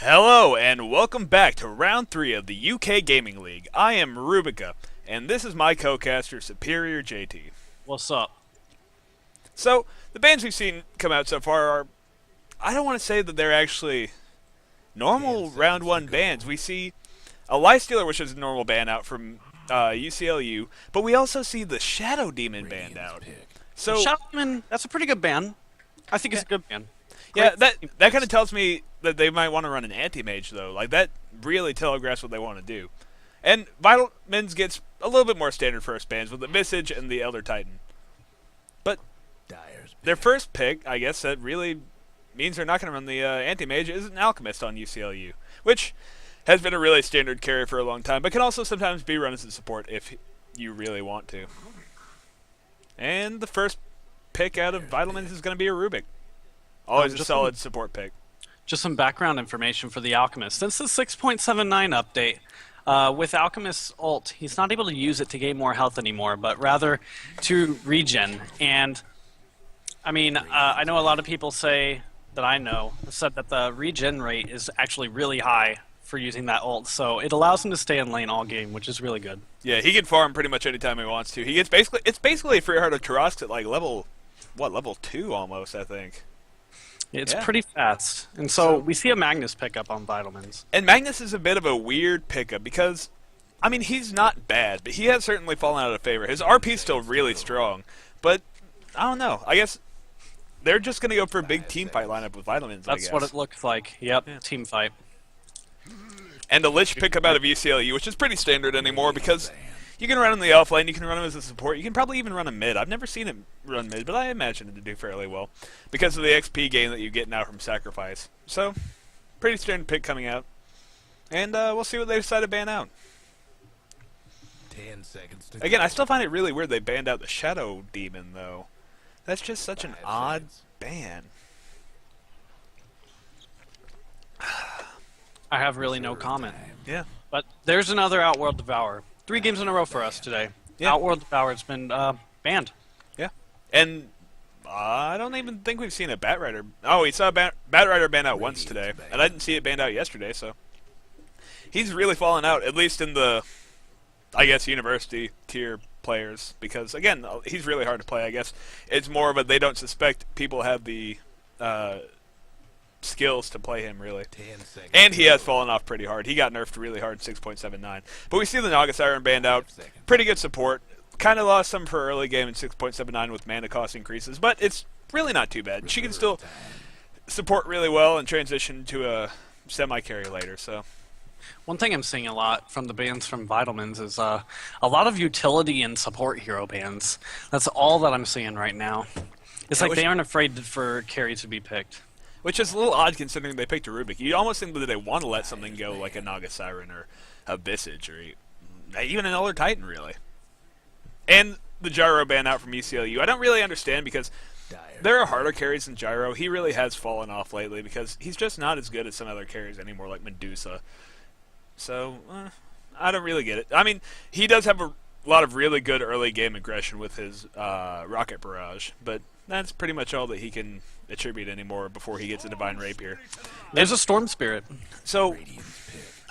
Hello and welcome back to round 3 of the UK Gaming League. I am Rubica, and this is my co-caster Superior JT. What's up? So, the bands we've seen come out so far are, I don't want to say that they're actually normal round 1 bands. We see a Lifestealer, which is a normal band out from UCLU, but we also see the Shadow Demon band out. So, Shadow Demon, that's a pretty good band. I think it's a good band. Yeah, that kind of tells me that they might want to run an anti-mage, though. Like, that really telegraphs what they want to do. And Vitalmins gets a little bit more standard first bands with the Visage and the Elder Titan. But their first pick, I guess, that really means they're not going to run the anti-mage is an Alchemist on UCLU, which has been a really standard carry for a long time, but can also sometimes be run as a support if you really want to. And the first pick out of Vitalmins is going to be a Rubik. Always a solid support pick. Just some background information for the Alchemist. Since the 6.79 update, with Alchemist's ult, he's not able to use it to gain more health anymore, but rather to regen. And, I mean, I know a lot of people said that the regen rate is actually really high for using that ult, so it allows him to stay in lane all game, which is really good. Yeah, he can farm pretty much any time he wants to. It's basically a free heart of Tarrasque at like level 2 almost, I think. It's pretty fast. And so we see a Magnus pickup on Vitalmins. And Magnus is a bit of a weird pickup because, I mean, he's not bad, but he has certainly fallen out of favor. His RP's still really strong, but I don't know. I guess they're just going to go for a big team fight lineup with Vitalmins, I guess. That's what it looks like. Yep, yeah. Team fight. And the Lich pickup out of UCLU, which is pretty standard anymore because you can run him in the off lane, you can run him as a support, you can probably even run him mid. I've never seen him run mid, but I imagine it to do fairly well because of the XP gain that you get now from Sacrifice. So, pretty standard pick coming out. And we'll see what they decide to ban out. 10 seconds to Again, I still find it really weird they banned out the Shadow Demon, though. That's just such an odd ban. I have really no comment. Yeah. But there's another Outworld Devourer. 3 games in a row for us today. Yeah. Outworld Devourer's been banned. Yeah. And I don't even think we've seen a Batrider. Oh, we saw a Batrider banned out once today. And I didn't see it banned out yesterday, so. He's really fallen out, at least in the, I guess, university tier players. Because, again, he's really hard to play, I guess. It's more of a they don't suspect people have the skills to play him, really. And he has fallen off pretty hard. He got nerfed really hard in 6.79. But we see the Naga Siren banned out. Pretty good support. Kind of lost some for early game in 6.79 with mana cost increases, but it's really not too bad. She can still support really well and transition to a semi-carry later, so. One thing I'm seeing a lot from the bans from Vitalmins is a lot of utility and support hero bans. That's all that I'm seeing right now. It's like they aren't afraid for carry to be picked. Which is a little odd considering they picked a Rubik. You'd almost think that they want to let something go like a Naga Siren or a Visage or even an Elder Titan, really. And the Gyro ban out from UCLU. I don't really understand because there are harder carries than Gyro. He really has fallen off lately because he's just not as good as some other carries anymore, like Medusa. So, I don't really get it. I mean, he does have a lot of really good early game aggression with his Rocket Barrage, but that's pretty much all that he can attribute anymore before he gets a Divine Rapier. There's a Storm Spirit. So,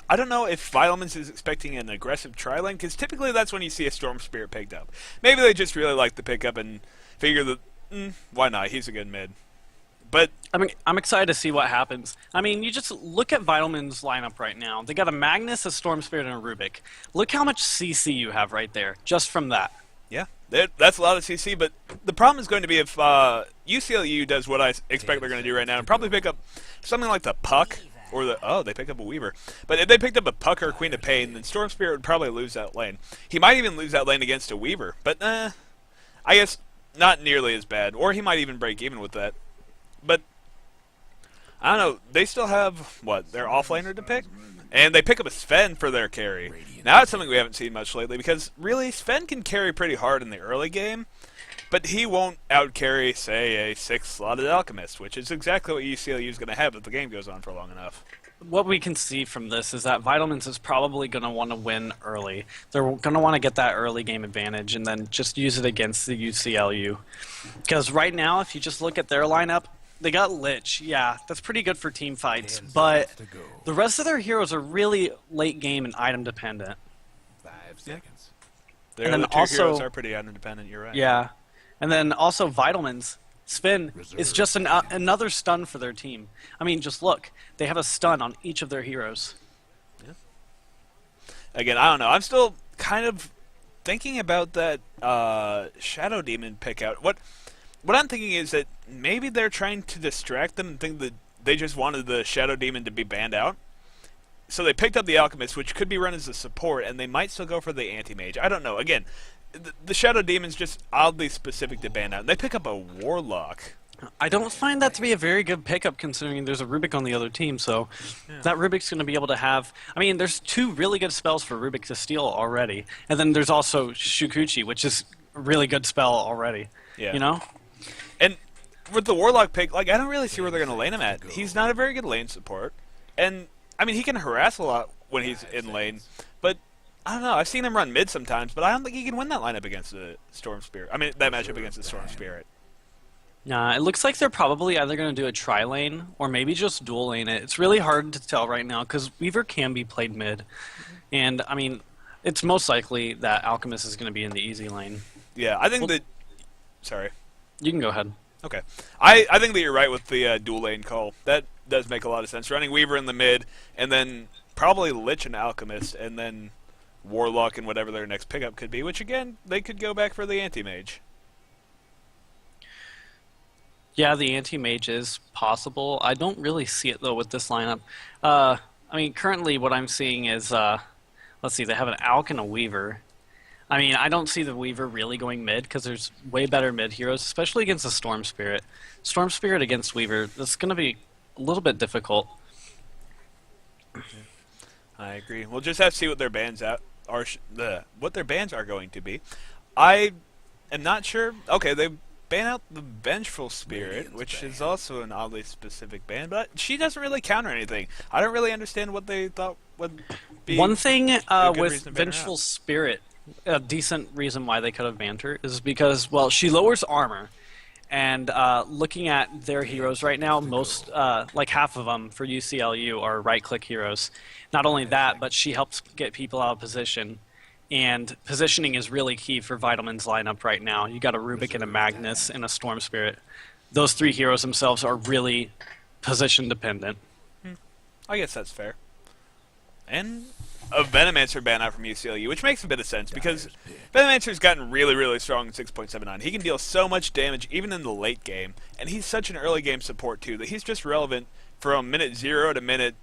I don't know if Vitalmins is expecting an aggressive tri-lane, because typically that's when you see a Storm Spirit picked up. Maybe they just really like the pickup and figure that, why not, he's a good mid. But I mean, I'm excited to see what happens. I mean, you just look at Vitalmins' lineup right now. They got a Magnus, a Storm Spirit, and a Rubik. Look how much CC you have right there, just from that. Yeah, that's a lot of CC, but the problem is going to be if UCLU does what I expect they're going to do right now and probably pick up something like the Puck, or they pick up a Weaver. But if they picked up a Puck or a Queen of Pain, then Storm Spirit would probably lose that lane. He might even lose that lane against a Weaver, but I guess not nearly as bad. Or he might even break even with that. But, I don't know, they still have, their offlaner to pick? And they pick up a Sven for their carry. Now that's something we haven't seen much lately, because really, Sven can carry pretty hard in the early game, but he won't outcarry, say, a 6-slotted Alchemist, which is exactly what UCLU is going to have if the game goes on for long enough. What we can see from this is that Vitalmins is probably going to want to win early. They're going to want to get that early game advantage and then just use it against the UCLU. Because right now, if you just look at their lineup, They got Lich, yeah, that's pretty good for team fights, but the rest of their heroes are really late game and item dependent. 5 seconds. Their And other then two also- heroes are pretty independent, you're right. Yeah, and then also Vitalmins. Spin is just another stun for their team. I mean, just look, they have a stun on each of their heroes. Again, I don't know. I'm still kind of thinking about that Shadow Demon pick out. What I'm thinking is that maybe they're trying to distract them and think that they just wanted the Shadow Demon to be banned out. So they picked up the Alchemist, which could be run as a support, and they might still go for the Anti-Mage. I don't know. Again, the Shadow Demon's just oddly specific to ban out. They pick up a Warlock. I don't find that to be a very good pickup considering there's a Rubik on the other team, so that Rubik's going to be able to have... I mean, there's 2 really good spells for Rubik to steal already, and then there's also Shukuchi, which is a really good spell already, Yeah. you know? And with the Warlock pick, like, I don't really see where they're going to lane him at. He's not a very good lane support, and, I mean, he can harass a lot when he's in lane, but I don't know. I've seen him run mid sometimes, but I don't think he can win that lineup against the Storm Spirit. I mean, that matchup against the Storm Spirit. Nah, it looks like they're probably either going to do a tri-lane or maybe just dual lane it. It's really hard to tell right now because Weaver can be played mid. And, I mean, it's most likely that Alchemist is going to be in the easy lane. Yeah, I think that... Sorry. You can go ahead. Okay. I think that you're right with the dual lane call. That does make a lot of sense. Running Weaver in the mid, and then probably Lich and Alchemist, and then Warlock and whatever their next pickup could be, which, again, they could go back for the Anti-Mage. Yeah, the anti-mage is possible. I don't really see it, though, with this lineup. I mean, currently what I'm seeing is, let's see, they have an Alch and a Weaver. I mean, I don't see the Weaver really going mid, because there's way better mid heroes, especially against the Storm Spirit. Storm Spirit against Weaver, that's going to be a little bit difficult. I agree. We'll just have to see what their bans are, what their bans are going to be. I am not sure. Okay, they ban out the Vengeful Spirit, which is also an oddly specific ban, but she doesn't really counter anything. I don't really understand what they thought would be. One thing a good with reason to ban her Vengeful out. Spirit, a decent reason why they could have banned her is because, well, she lowers armor. And looking at their heroes right now, most, like half of them for UCLU are right-click heroes. Not only that, but she helps get people out of position. And positioning is really key for Vitalmins lineup right now. You got a Rubik and a Magnus and a Storm Spirit. Those 3 heroes themselves are really position dependent. I guess that's fair. And a Venomancer ban out from UCLU, which makes a bit of sense because Venomancer's gotten really, really strong in 6.79. He can deal so much damage even in the late game, and he's such an early game support too that he's just relevant from minute 0 to minute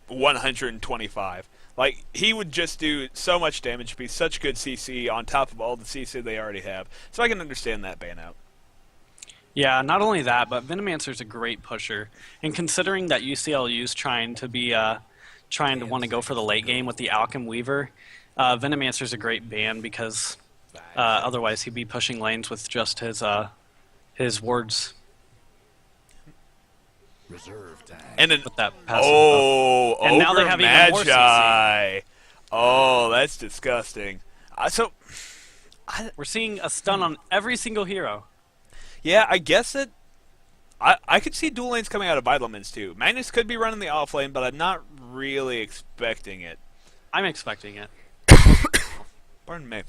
125. Like, he would just do so much damage, be such good CC on top of all the CC they already have. So I can understand that ban out. Yeah, not only that, but Venomancer's a great pusher. And considering that UCLU's trying to want to go for the late game with the Alchem Weaver, Venomancer's a great ban because otherwise he'd be pushing lanes with just his wards. Reserve time. And then, With that passive oh, And now they Ogre have even more Magi. Oh, that's disgusting. We're seeing a stun on every single hero. Yeah, I guess that I could see dual lanes coming out of Vitalmins too. Magnus could be running the off lane, but I'm not really expecting it. I'm expecting it. Pardon me.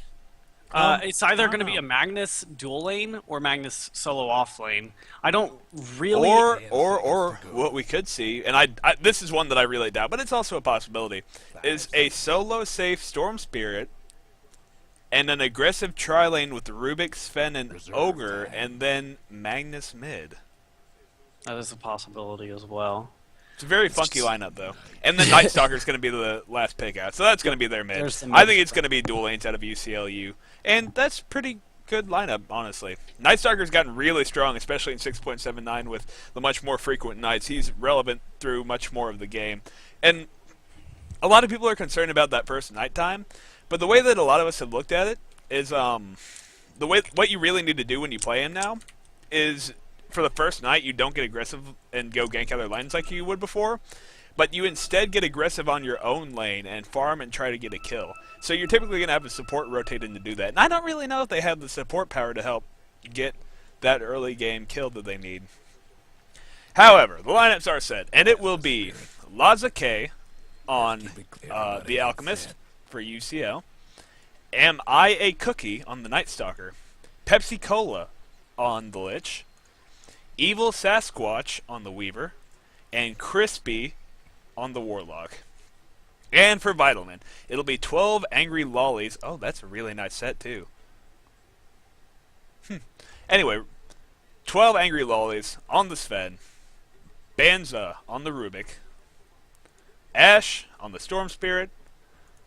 It's either going to be a Magnus dual lane or Magnus solo off lane. I don't really... Or what we could see, and I this is one that I really doubt, but it's also a possibility, is a solo safe Storm Spirit and an aggressive tri-lane with Rubik, Sven, and Ogre, and then Magnus mid. That is a possibility as well. It's a very funky lineup, though. And then Night Stalker's going to be the last pick out, so that's going to be their mid. There's the I mid. think it's going to be dual lanes out of UCLU, and that's pretty good lineup, honestly. Night Stalker's gotten really strong, especially in 6.79 with the much more frequent nights. He's relevant through much more of the game. And a lot of people are concerned about that first nighttime, but the way that a lot of us have looked at it is what you really need to do when you play him now is for the first night you don't get aggressive and go gank other lanes like you would before, but you instead get aggressive on your own lane and farm and try to get a kill. So you're typically going to have a support rotate in to do that. And I don't really know if they have the support power to help get that early game kill that they need. However, the lineups are set, and it will be Laza K on the Alchemist for UCL. Am I a Cookie on the Night Stalker? Pepsi Cola on the Lich. Evil Sasquatch on the Weaver. And Crispy on the Warlock. And for Vitalmin, it'll be 12 Angry Lollies. Oh, that's a really nice set, too. Anyway, 12 Angry Lollies on the Sven. Banza on the Rubik. Ash on the Storm Spirit.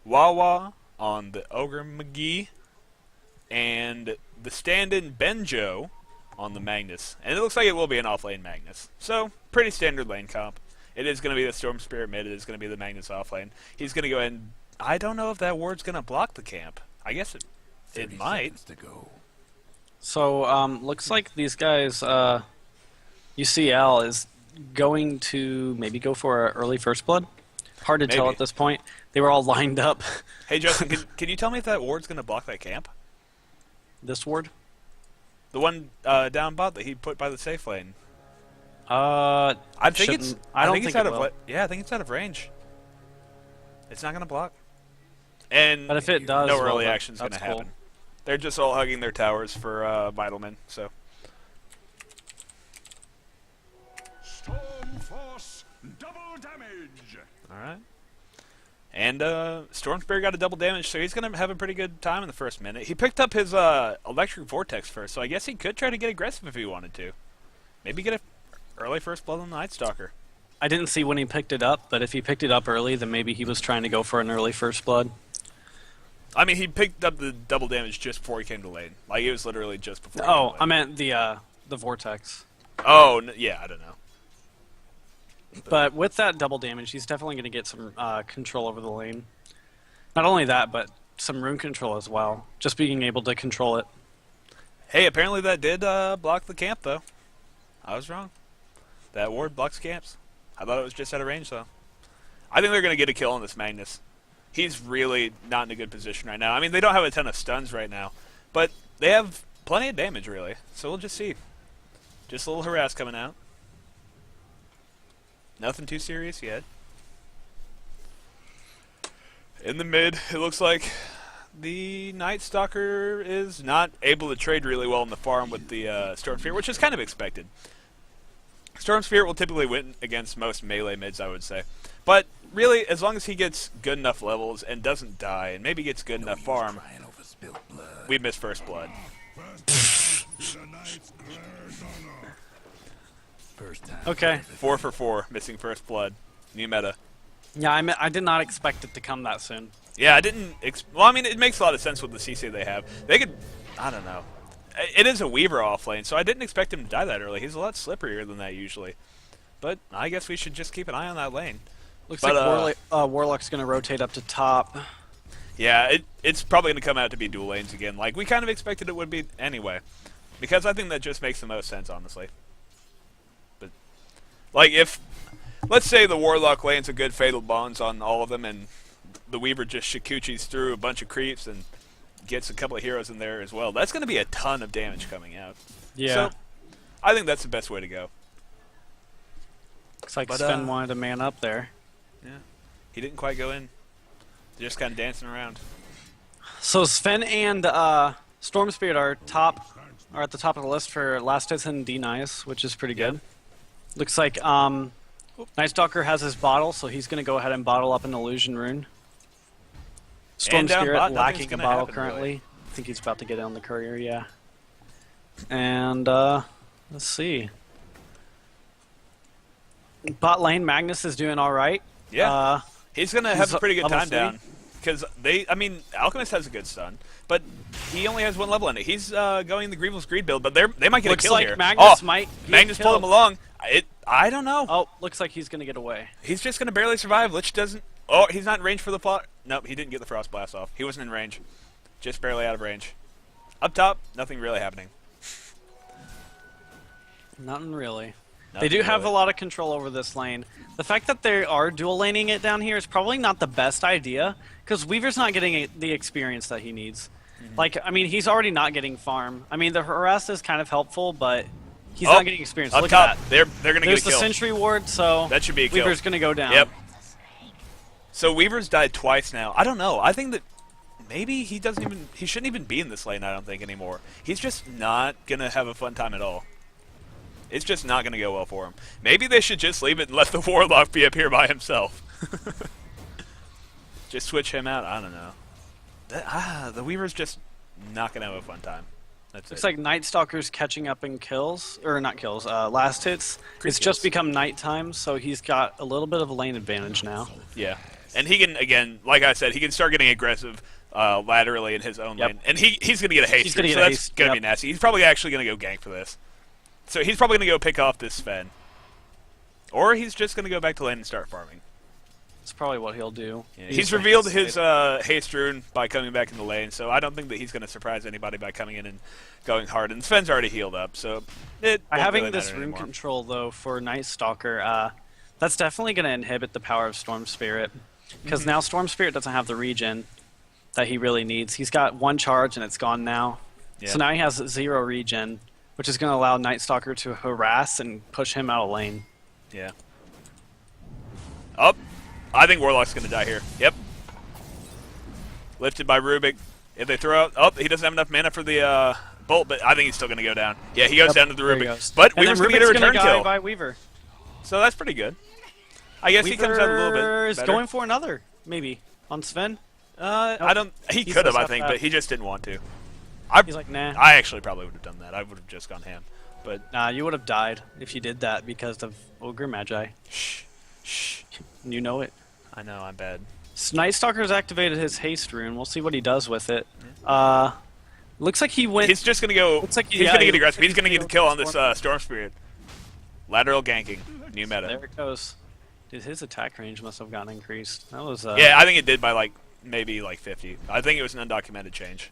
Wawa on the Ogre McGee. And the stand-in Benjo on the Magnus. And it looks like it will be an off-lane Magnus. So, pretty standard lane comp. It is going to be the Storm Spirit mid. It is going to be the Magnus off-lane. He's going to go ahead and... I don't know if that ward's going to block the camp. I guess it might. To go. So, looks like these guys, UCL is going to maybe go for an early first blood. Hard to tell Maybe. at this point. They were all lined up. Hey, Justin, can you tell me if that ward's going to block that camp? This ward? The one down bot that he put by the safe lane. I I think it's. I don't think it's think out it of. will. Yeah, I think it's out of range. It's not going to block. And But if it does, no well, early that- action's going to that's cool. happen. They're just all hugging their towers for Vitalmin. So Storm Force, double damage. all right. And Storm Spirit got a double damage, so he's going to have a pretty good time in the first minute. He picked up his Electric Vortex first, so I guess he could try to get aggressive if he wanted to. Maybe get a early first blood on the Night Stalker. I didn't see when he picked it up, but if he picked it up early, then maybe he was trying to go for an early first blood. I mean, he picked up the double damage just before he came to lane. Like, it was literally just before he Oh, came to I lane. meant the vortex. Oh, yeah, I don't know. But with that double damage, he's definitely going to get some control over the lane. Not only that, but some rune control as well. Just being able to control it. Hey, apparently that did block the camp, though. I was wrong. That ward blocks camps. I thought it was just out of range, though. I think they're going to get a kill on this Magnus. He's really not in a good position right now. I mean, they don't have a ton of stuns right now, but they have plenty of damage, really. So we'll just see. Just a little harass coming out. Nothing too serious yet. In the mid, it looks like the Night Stalker is not able to trade really well in the farm with the Storm Spirit, which is kind of expected. Storm Spirit will typically win against most melee mids, I would say. But really, as long as he gets good enough levels and doesn't die, and maybe gets good enough farm, Crying over spilled blood. we miss first blood. First time. Okay. 4 for 4, missing first blood. New meta. Yeah, I did not expect it to come that soon. Yeah, I didn't. Well, I mean, it makes a lot of sense with the CC they have. They could. I don't know. It is a Weaver off lane, so I didn't expect him to die that early. He's a lot slipperier than that usually. But I guess we should just keep an eye on that lane. Looks But, like Warlock's going to rotate up to top. Yeah, it's probably going to come out to be dual lanes again, like we kind of expected it would be anyway. Because I think that just makes the most sense, honestly. But, like, if, let's say the Warlock lanes a good Fatal Bonds on all of them, and the Weaver just Shikuchis through a bunch of creeps and gets a couple of heroes in there as well, that's going to be a ton of damage coming out. Yeah. So, I think that's the best way to go. Looks like but, Sven wanted a man up there. Yeah. He didn't quite go in. They're just kind of dancing around. So Sven and Storm Spirit are at the top of the list for last hits and denies, which is pretty good. Looks like Night Stalker has his bottle, so he's going to go ahead and bottle up an illusion rune. Storm And down Spirit bot, nothing's lacking a gonna bottle happen, currently. really. I think he's about to get on the courier, yeah. And let's see. Bot lane Magnus is doing all right. Yeah. He's going to have he's a pretty good level time 3. down. Because I mean, Alchemist has a good stun, but he only has one level in it. He's going the Grievous Greed build, but they might get Looks a kill like here. Magnus oh, might get Magnus pulled him killed. along. I don't know. Oh, looks like he's going to get away. He's just going to barely survive. Lich doesn't... Oh, he's not in range for the plot. Nope, he didn't get the Frost Blast off. He wasn't in range. Just barely out of range. Up top, nothing really happening. Nothing really. They Nothing do have a really. lot of control over this lane. The fact that they are dual laning it down here is probably not the best idea, because Weaver's not getting the experience that he needs. Like, I mean, he's already not getting farm. I mean, the harass is kind of helpful, but He's not getting experience. Up Look top, at that. they're going to get There's a the kill. sentry ward, so That should be a kill. Weaver's going to go down. Yep. So Weaver's died twice now. I don't know. I think that maybe he shouldn't even be in this lane, I don't think, anymore. He's just not going to have a fun time at all. It's just not going to go well for him. Maybe they should just leave it and let the Warlock be up here by himself. Just switch him out. I don't know. The Weaver's just not going to have a fun time. That's Looks it. like Night Stalker's catching up in kills, or not kills, last hits. It's just become nighttime, so he's got a little bit of a lane advantage now. Yeah. And he can, again, like I said, he can start getting aggressive laterally in his own lane. And he's going to get a haste, He's so gonna get a that's haste, going to yep. be nasty. He's probably actually going to go gank for this. So he's probably going to go pick off this Sven. Or he's just going to go back to lane and start farming. That's probably what he'll do. Yeah, he's revealed his haste rune by coming back in the lane, so I don't think that he's going to surprise anybody by coming in and going hard. And Sven's already healed up, so it By won't having really this matter rune anymore. control, though, for Night Stalker, that's definitely going to inhibit the power of Storm Spirit. Because now Storm Spirit doesn't have the regen that he really needs. He's got one charge, and it's gone now. Yeah. So now he has 0 regen, which is going to allow Night Stalker to harass and push him out of lane. Yeah. Up. I think Warlock's going to die here. Yep. Lifted by Rubik. If they throw out... Oh, he doesn't have enough mana for the bolt, but I think he's still going to go down. Yeah, he goes down to the There he Rubik. goes. But And Weaver's then going to get a Rubik's gonna return die kill. by Weaver. So that's pretty good. I guess he comes out a little bit Weaver is better. going for another, maybe, on Sven. I don't... He He's could have, just I up think, that. but he just didn't want to. He's like, nah. I actually probably would have done that. I would have just gone ham. But... Nah, you would have died if you did that because of Ogre Magi. Shh. Shh. You know it. I know, I'm bad. So Night Stalker's activated his haste rune. We'll see what he does with it. Looks like he went. He's just going to go... Looks like- he's yeah, going to he get aggressive. looks He's like going to he's get a kill gonna on this go Storm Spirit. Lateral ganking. New meta. There it goes. Dude, his attack range must have gotten increased. That was. Yeah, I think it did by like maybe like 50. I think it was an undocumented change.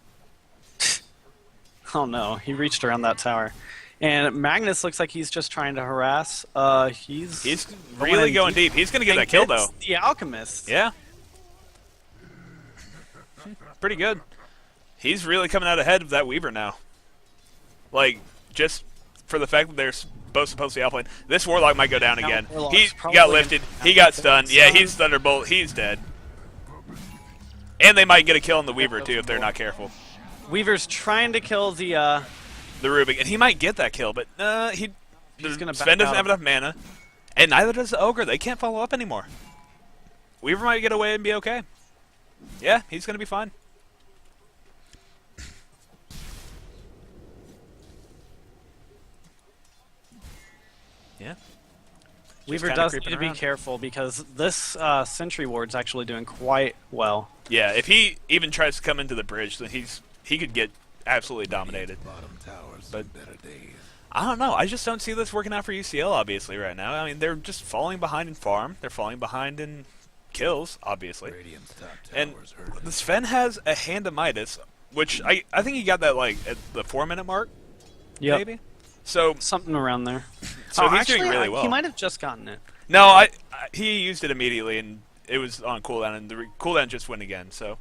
Oh no, he reached around that tower. And Magnus looks like he's just trying to harass. He's Really going deep. He's going to get that kill though. The Alchemist. Yeah. Pretty good. He's really coming out ahead of that Weaver now. Like, just for the fact that they're both supposed to be outplayed. This Warlock might go down Now, again. Warlock's He probably got gonna lifted. have He got to stunned. get Yeah, stunned. he's Thunderbolt. He's dead. And they might get a kill on the Weaver too if they're not careful. Weaver's trying to kill the. The Rubik, and he might get that kill, but He's gonna Sven back doesn't out. have enough mana, and neither does the Ogre. They can't follow up anymore. Weaver might get away and be okay. Yeah, he's going to be fine. Yeah. Weaver kinda does need creeping to be around. careful because this Sentry Ward's actually doing quite well. Yeah, if he even tries to come into the bridge, then he could get absolutely dominated. Bottom towers, But- better days. I don't know. I just don't see this working out for UCL, obviously, right now. I mean, they're just falling behind in farm. They're falling behind in kills, obviously. Radiant's top And towers hurt. the Sven has a Hand of Midas, which I think he got that, like, at the 4-minute mark, Yep. maybe? So, Something around there. so he's actually, doing really well. He might have just gotten it. No, he used it immediately, and it was on cooldown, and the cooldown just went again, so...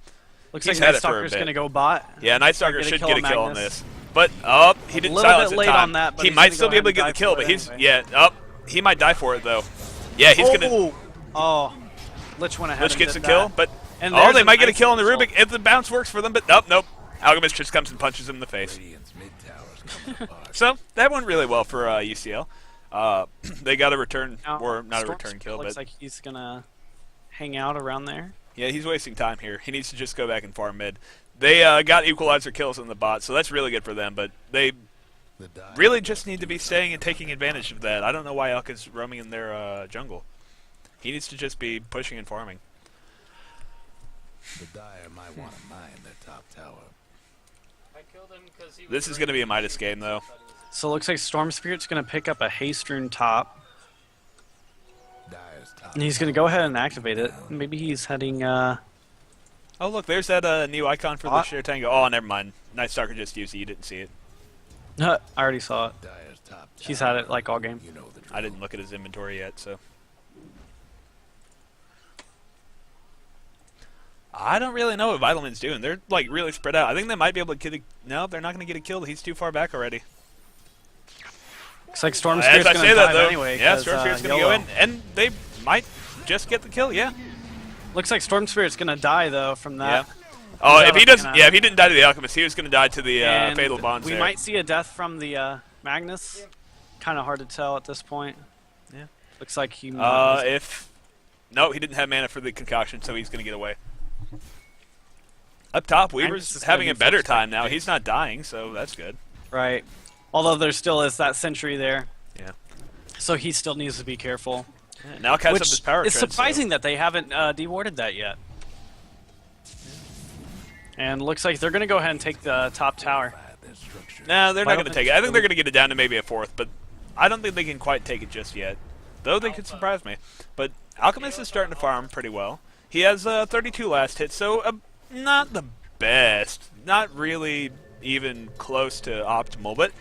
Looks He's like had Night it for a Stalker's bit. going to go bot. Yeah, Night Stalker Get a should kill get a on kill on Magnus. this. But, he didn't little silence bit in late time. on that, but he he's might gonna still go be able to ahead get and the kill, die but for it he's... anyway. Yeah, he might die for it, though. Yeah, he's gonna... Oh, Lich went ahead Lich and gets the did kill, that. but... And Oh, there's they a might get a nice kill on the result. Rubik if the bounce works for them, but nope. Alchemist just comes and punches him in the face. Radiant's mid towers coming apart. So, that went really well for UCL. They got a return, Now, or not a Storm return Spirit kill, looks but... like he's going to hang out around there. Yeah, he's wasting time here. He needs to just go back and farm mid. They got equalizer kills in the bot, so that's really good for them, but they The dire really just need to be staying and taking advantage of that. I don't know why Elk is roaming in their jungle. He needs to just be pushing and farming. The Dire might want to mine their top tower. This is going to be a Midas game, though. So it looks like Storm Spirit's going to pick up a Haste Rune top. Dire's top. And he's going to go ahead and activate it. Maybe he's heading... Oh, look, there's that new icon for the Bot? Share Tango. Oh, never mind. Night Stalker just used it. You didn't see it. I already saw it. Dire's top tower. He's had it like all game. You know the drill. I didn't look at his inventory yet, so... I don't really know what Vitalmins doing. They're, like, really spread out. I think they might be able to get a... No, they're not going to get a kill. He's too far back already. Looks like Storm As Spirit's I going say to that, dive though, anyway. yeah, 'cause, Storm Spirit's going to go YOLO. in, and they might just get the kill, yeah. Looks like Storm Spirit's going to die, though, from that. Yeah. Oh, He's if he out of doesn't, mana. yeah, if he didn't die to the Alchemist, he was going to die to the And Fatal Bonds we there. might see a death from the Magnus. Kind of hard to tell at this point. Yeah. Looks like he might. No, he didn't have mana for the concoction, so he's going to get away. Up top, Magnus Weaver's is having gonna a be better first time now. He's not dying, so that's good. Right. Although there still is that sentry there. Yeah. So he still needs to be careful. Now catch up Which his power is tread, surprising that they haven't dewarded that yet. And looks like they're going to go ahead and take the top tower. No, they're Why not going don't to they take it. I think just they're going to get it down to maybe a fourth, but I don't think they can quite take it just yet. Though they could surprise me. But Alchemist is starting to farm pretty well. He has 32 last hits, so not the best. Not really even close to optimal, but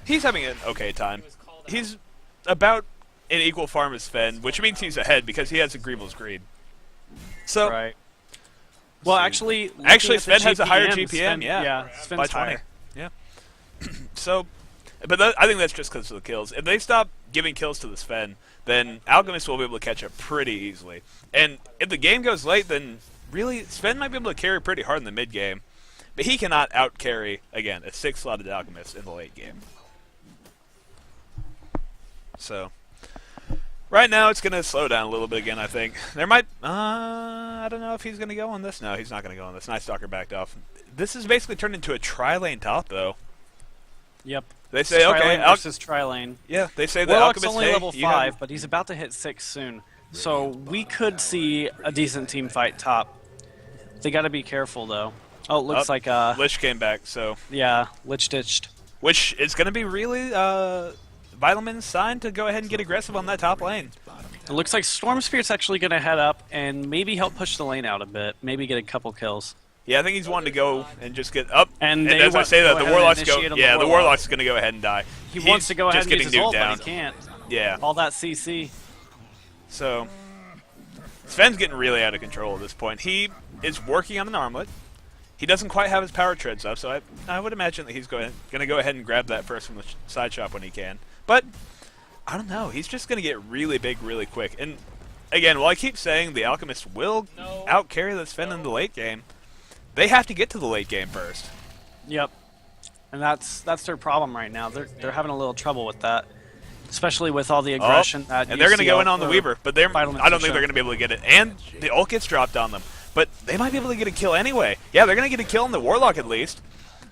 he's having an okay time. He's about an equal farm as Sven, which means he's ahead because he has a Greevil's Greed. So, Right. Well, actually, Sven has a higher GPM, yeah, Yeah, Sven's by 20. higher. Yeah. So, but I think that's just because of the kills. If they stop giving kills to the Sven, then Alchemist will be able to catch up pretty easily. And if the game goes late, then really Sven might be able to carry pretty hard in the mid game. But he cannot out-carry, again, a 6-slotted Alchemist in the late game. So, right now it's going to slow down a little bit again, I think. There might... I don't know if he's going to go on this. No, he's not going to go on this. Night Stalker backed off. This is basically turned into a tri-lane top, though. Yep. They say, okay... Tri-lane versus tri-lane. Yeah, they say the Warlock's Alchemist... only hey, level you have- 5, but he's about to hit 6 soon. So we could see a decent team fight top. They got to be careful, though. Oh, it looks like... Lich came back, so... Yeah, Lich ditched. Which is going to be really Vitalmins' sign to go ahead and get aggressive on that top lane. It looks like Storm Spirit's actually going to head up and maybe help push the lane out a bit. Maybe get a couple kills. Yeah, I think he's wanting to go and just get up. And And they as I want say to that, go the ahead and Warlock's go. initiate on the Yeah, the Warlock. Warlock's going to go ahead and die. He He's wants to go ahead just and use getting his ult, nuked down. but he can't. Yeah. All that CC. So Sven's getting really out of control at this point. He is working on an armlet. He doesn't quite have his power treads up, so I would imagine that he's going to go ahead and grab that first from the side shop when he can. But I don't know. He's just going to get really big really quick. And again, while I keep saying the Alchemist will out-carry the Sven in the late game, they have to get to the late game first. Yep. And that's their problem right now. They're having a little trouble with that, especially with all the aggression. That And they're going to go UCL in on the or Weaver, but I don't Vitalmins think are they're showing. going to be able to get it. And the ult gets dropped on them. But they might be able to get a kill anyway. Yeah, they're going to get a kill on the Warlock at least.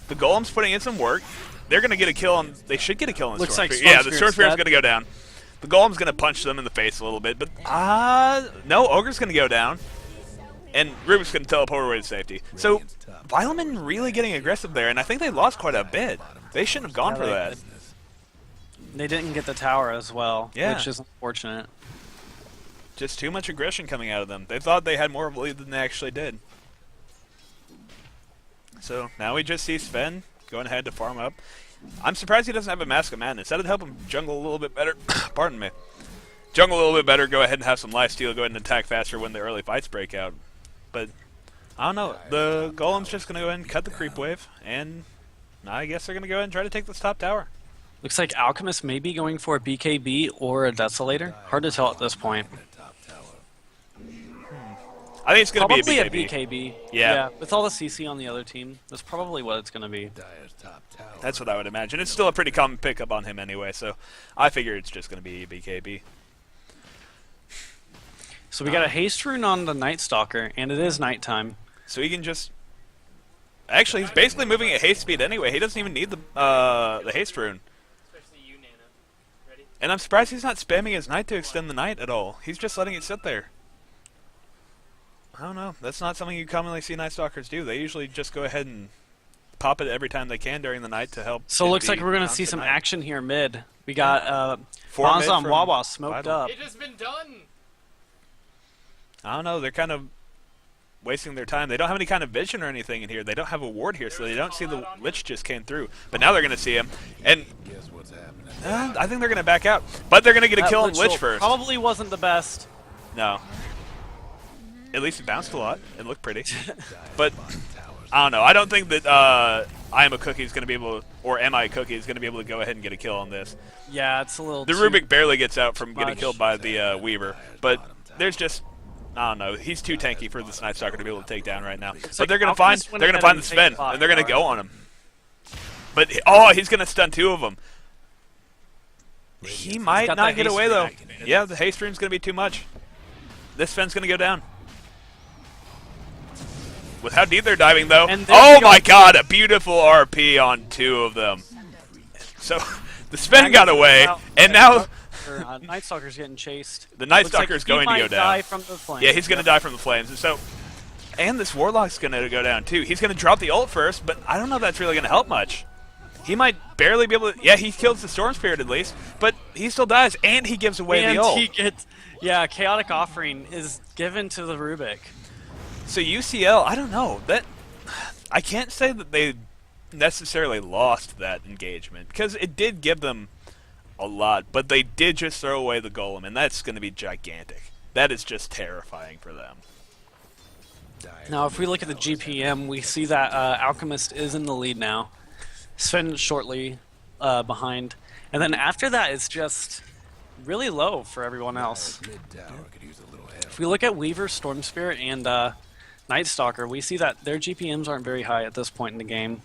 The Golem's putting in some work. They're going to get a kill on... They should get a kill on the Looks Storm like Spirit. Yeah, Storm the Storm Spirit's Spirit's going to go down. The Golem's going to punch them in the face a little bit. But, no, Ogre's going to go down. And Rubik's going to teleport away to safety. So, Vitalmin really getting aggressive there, and I think they lost quite a bit. They shouldn't have gone for that. They didn't get the tower as well, Yeah. which is unfortunate. Just too much aggression coming out of them. They thought they had more of a lead than they actually did. So now we just see Sven going ahead to farm up. I'm surprised he doesn't have a Mask of Madness. That'd help him jungle a little bit better. Pardon me. Jungle a little bit better, go ahead and have some lifesteal, go ahead and attack faster when the early fights break out. But, I don't know. The Golem's just going to go ahead and cut the creep wave, and I guess they're going to go ahead and try to take this top tower. Looks like Alchemist may be going for a BKB or a Desolator. Hard to tell at this point. I think it's going to be Probably a BKB. BKB. Yeah. With all the CC on the other team, that's probably what it's going to be. Dire's top tower. That's what I would imagine. It's still a pretty common pickup on him anyway, so I figure it's just going to be BKB. So we got a haste rune on the Night Stalker, and it is nighttime. So he can just... Actually, he's basically moving at haste speed anyway. He doesn't even need the haste rune. Especially you, Nana. Ready? And I'm surprised he's not spamming his knight to extend the night at all. He's just letting it sit there. I don't know. That's not something you commonly see Night Stalkers do. They usually just go ahead and pop it every time they can during the night to help. So it looks the like we're going to see constant some night. action here mid. We got Four mid Bonza and from Wawa smoked Vital. up. It has been done! I don't know. They're kind of wasting their time. They don't have any kind of vision or anything in here. They don't have a ward here, so they don't see the Lich just came through. But now they're going to see him. And Guess what's happening? I think they're going to back out. But they're going to get a That kill on Lich Lich ult first. Probably wasn't the best. No. At least it bounced a lot. It looked pretty. But I don't know. I don't think that I am a cookie is going to be able to, or am I a cookie is going to be able to go ahead and get a kill on this. Yeah, it's a little. The too Rubik barely gets out from getting much. killed by the Weaver, but there's just I don't know. He's too tanky for this Night Stalker to be able to take down right now. But like they're going to find Alchemist went they're going to ahead find the and Sven, take and they're going to Lockguard. go on him. But oh, he's going to stun 2 of them. He might got not that get haste away though. stream. Yeah, the haste stream's going to be too much. This Sven's going to go down. With how deep they're diving though. And there Oh we go. my god, a beautiful RP on 2 of them. So the Sven got away, and now Night Stalker's getting chased. the Night Looks like Stalker's he going to might go down. die from the flames. Yeah, he's going to die from the flames. And so, and this Warlock's going to go down too. He's going to drop the ult first, but I don't know if that's really going to help much. He might barely be able to. Yeah, he kills the Storm Spirit at least, but he still dies, and he gives away And the ult. he gets. Yeah, Chaotic Offering is given to the Rubik. So UCL, I don't know that. I can't say that they necessarily lost that engagement because it did give them a lot, but they did just throw away the Golem, and that's going to be gigantic. That is just terrifying for them. Now, if we look at the GPM, we see that Alchemist is in the lead now. Sven shortly behind. And then after that, it's just really low for everyone else. Mid tower could use a little help. If we look at Weaver, Storm Spirit, and Night Stalker, we see that their GPMs aren't very high at this point in the game.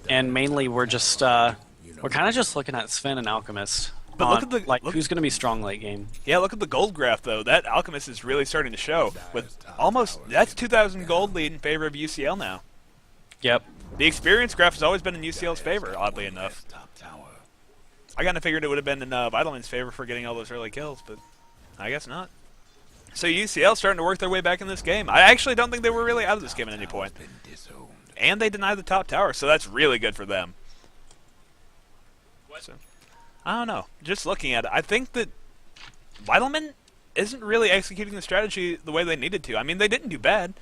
And mainly we're just we're kind of just looking at Sven and Alchemist. But look at the- like look- who's going to be strong late game. Yeah, look at the gold graph though. That Alchemist is really starting to show with almost that's 2,000 gold lead in favor of UCL now. Yep. The experience graph has always been in UCL's favor, oddly enough. Top tower. I kind of figured it would have been in Vitalmins' favor for getting all those early kills, but I guess not. So UCL starting to work their way back in this game. I actually don't think they were really out of this game at any point. Been disowned. And they denied the top tower, so that's really good for them. What? So, I don't know. Just looking at it, I think that Vitalmin isn't really executing the strategy the way they needed to. I mean, they didn't do bad,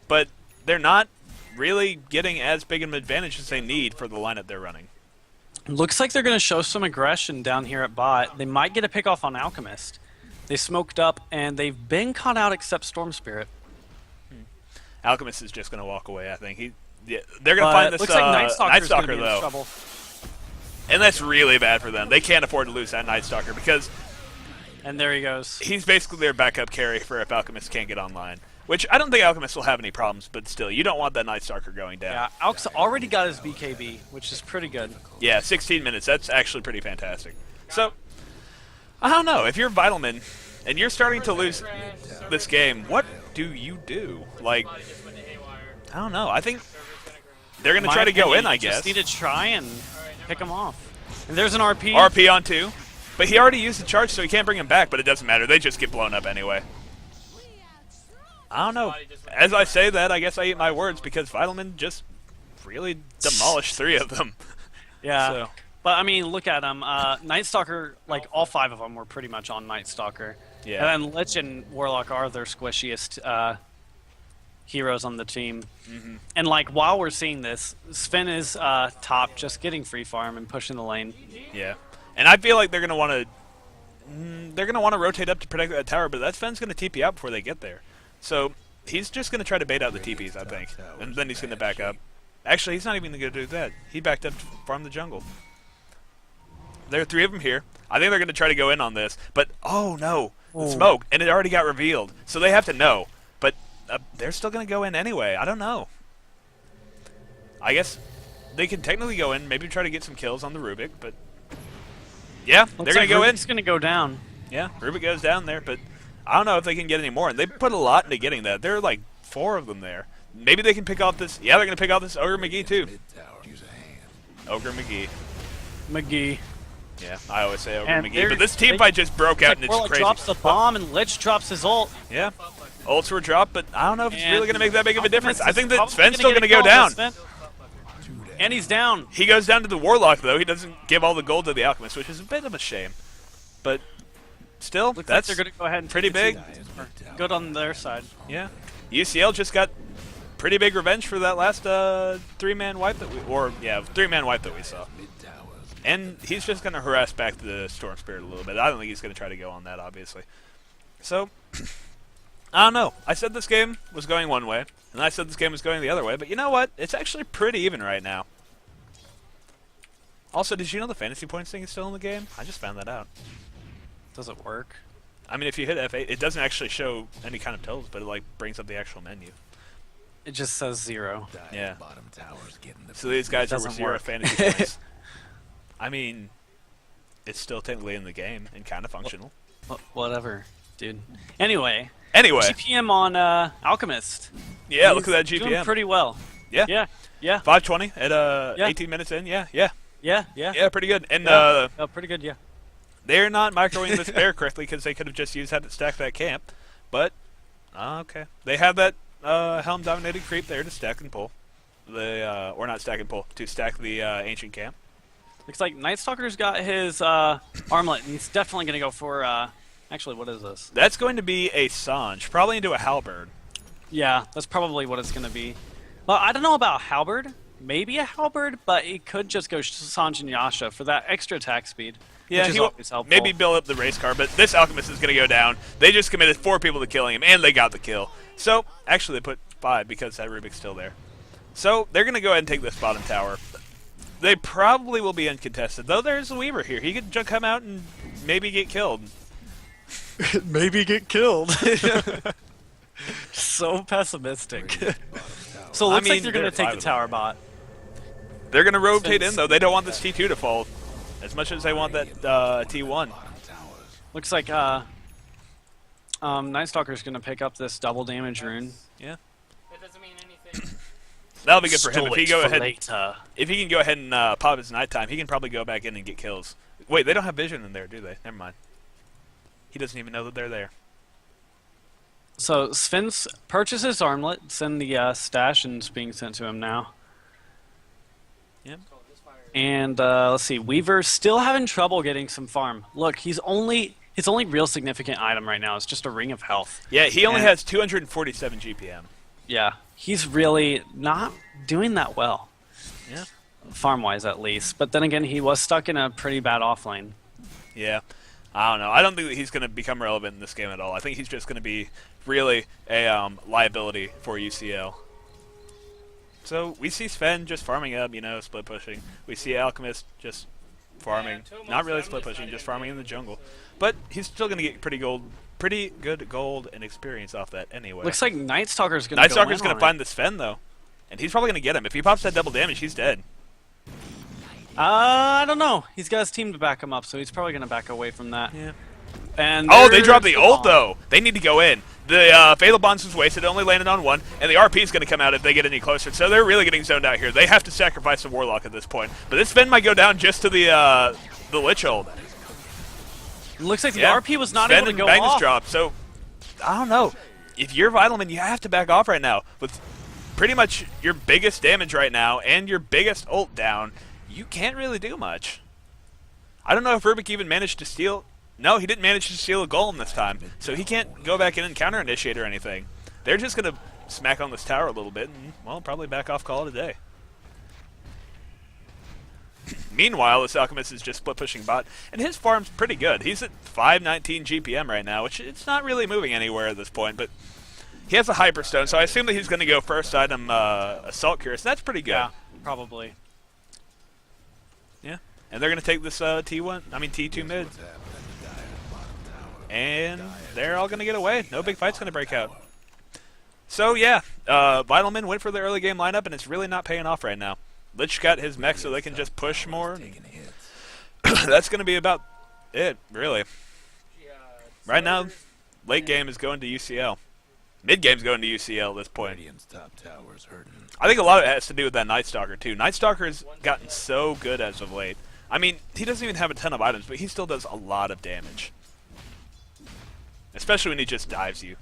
but they're not really getting as big an advantage as they need for the lineup they're running. Looks like they're going to show some aggression down here at bot. They might get a pick off on Alchemist. They smoked up, and they've been caught out except Storm Spirit. Alchemist is just going to walk away, I think. They're going to find this looks like Night Night Stalker's gonna Stalker, be in though. trouble. And that's really bad for them. They can't afford to lose that Night Stalker because And there he goes. he's basically their backup carry for if Alchemist can't get online. Which I don't think Alchemist will have any problems, but still, you don't want that Night Stalker going down. Yeah, Alx already got his BKB, which is pretty good. Yeah, 16 minutes. That's actually pretty fantastic. So, I don't know. If you're Vitalman and you're starting to lose this game, what do you do? Like, I just went to haywire. I don't know. I think Server's gonna grow. they're going to My try to go opinion, in, I you guess. just need to try and pick him off. And there's an RP. RP on 2. But he already used the charge, so he can't bring him back, but it doesn't matter. They just get blown up anyway. I don't know. As I say that, I guess I eat my words because Vitalman just really demolished 3 of them. Yeah. So. But, I mean, look at him. Night Stalker, like, all 5 of them were pretty much on Night Stalker. Yeah. And then Lich and Warlock are their squishiest heroes on the team. And, like, while we're seeing this, Sven is top, just getting free farm and pushing the lane. Yeah, and I feel like they're gonna want to rotate up to protect that tower, but that Sven's gonna TP out before they get there. So he's just gonna try to bait out the TPs, I think, and then he's gonna back up. Actually, he's not even gonna do that. He backed up to farm the jungle. There are 3 of them here. I think they're gonna try to go in on this, but oh no, the smoke, and it already got revealed, so they have to know. But they're still gonna go in anyway. I don't know. I guess they can technically go in, maybe try to get some kills on the Rubik, but yeah, they're going to go in. He's going to go down. Yeah, Rubik goes down there, but I don't know if they can get any more. And they put a lot into getting that. There are like 4 of them there. Maybe they can pick off this. Yeah, they're going to pick off this Ogre McGee too. Mid tower. Use a hand. Ogre McGee. McGee. Yeah, I always say Ogre And McGee. But this team fight just broke out and it's Warlock crazy. drops the bomb and Lich drops his ult. Yeah, ults were dropped, but I don't know if it's And really going to make that big of a difference. I think that Probably Sven's still get going to a go kill on down. Sven. And he's down. He goes down to the Warlock, though. He doesn't give all the gold to the Alchemist, which is a bit of a shame. But still, Looks like that's they're going to go ahead and pretty take big. it. Good on their side. Yeah. UCL just got pretty big revenge for that last 3-man wipe that we, or yeah, 3-man wipe that we saw. Mid tower. And he's just going to harass back the Storm Spirit a little bit. I don't think he's going to try to go on that, obviously. So, I don't know. I said this game was going one way, and I said this game was going the other way, but you know what? It's actually pretty even right now. Also, did you know the fantasy points thing is still in the game? I just found that out. Does it work? I mean, if you hit F8, it doesn't actually show any kind of totals, but it like brings up the actual menu. It just says 0. Yeah. Bottom tower's getting the So these guys are Doesn't worth 0 work. fantasy points. I mean, it's still technically in the game and kind of functional. Whatever, dude. Anyway, Anyway, GPM on Alchemist. yeah, look at that He's GPM. doing pretty well. Yeah. Yeah. 520 at Yeah. 18 minutes in. Yeah. Yeah. Pretty good. And Oh, pretty good. Yeah. they're not microwaving this bear correctly because they could have just used that to stack that camp. But okay, they have that helm dominated creep there to stack and pull the or not stack and pull to stack the ancient camp. Looks like Night Stalker's got his armlet, and he's definitely gonna go for. Actually, what is this? That's going to be a Sange, probably into a halberd. Yeah, that's probably what it's gonna be. Well, I don't know about halberd. Maybe a halberd, but it could just go Sanj and Yasha for that extra attack speed. Yeah, which is he always helpful. maybe build up the race car, but this alchemist is going to go down. They just committed 4 people to killing him, and they got the kill. So actually, they put 5 because that Rubik's still there. So they're going to go ahead and take this bottom tower. They probably will be uncontested, though. There's a Weaver here. He could just come out and maybe get killed. Maybe get killed. So pessimistic. So it looks like they're going to take the tower bot. They're going to rotate Since- in, though. They don't want this T2 to fall as much as they want that T1. Looks like Night Stalker's going to pick up this double damage rune. Yeah, That doesn't mean anything. that'll be good for him. Stole If he it go for ahead, later. if he can go ahead and pop his nighttime, he can probably go back in and get kills. Wait, they don't have vision in there, do they? Never mind. He doesn't even know that they're there. So Sven's purchases armlet. It's in the stash and it's being sent to him now. And let's see, Weaver's still having trouble getting some farm. Look, his only real significant item right now is just a ring of health. Yeah, he only And- has 247 GPM. Yeah, he's really not doing that well. Yeah. Farm-wise, at least. But then again, he was stuck in a pretty bad offlane. Yeah. I don't know. I don't think that he's going to become relevant in this game at all. I think he's just going to be really a liability for UCL. So we see Sven just farming up, split pushing. We see Alchemist just farming. Not really split pushing, just farming in the jungle. But he's still going to get pretty good gold and experience off that anyway. Looks like Night Stalker's going to Night Stalker's going to find the Sven, though. And he's probably going to get him. If he pops that double damage, he's dead. I don't know. He's got his team to back him up, so he's probably going to back away from that. Yeah. And Oh, they dropped there's the ult, bomb. though. They need to go in. The Fatal Bonds was wasted. It only landed on 1. And the RP is going to come out if they get any closer. So they're really getting zoned out here. They have to sacrifice the Warlock at this point. But this Sven might go down just to the Lich ult. Looks like the Yeah. RP was not Sven able to and go Magnus off. drop. So, I don't know. If you're Vitalmin, you have to back off right now. With pretty much your biggest damage right now and your biggest ult down, you can't really do much. I don't know if Rubik even managed to steal... No, he didn't manage to steal a golem this time, so he can't go back in and counter-initiate or anything. They're just going to smack on this tower a little bit and, well, probably back off, call it a day. Meanwhile, this Alchemist is just split-pushing bot, and his farm's pretty good. He's at 519 GPM right now, which it's not really moving anywhere at this point, but he has a Hyperstone, so I assume that he's going to go first item Assault Curious. That's pretty good. Yeah, probably. Yeah. And they're going to take this T2 mid. And they're all going to get away. No big fight's going to break out. So, yeah, Vitalmin went for the early game lineup, and it's really not paying off right now. Lich got his mech so they can just push more. That's going to be about it, really. Right now, late game is going to UCL. Mid game's going to UCL at this point. Radiant's top tower's hurting. I think a lot of it has to do with that Night Stalker, too. Night Stalker has gotten so good as of late. I mean, he doesn't even have a ton of items, but he still does a lot of damage. Especially when he just dives you.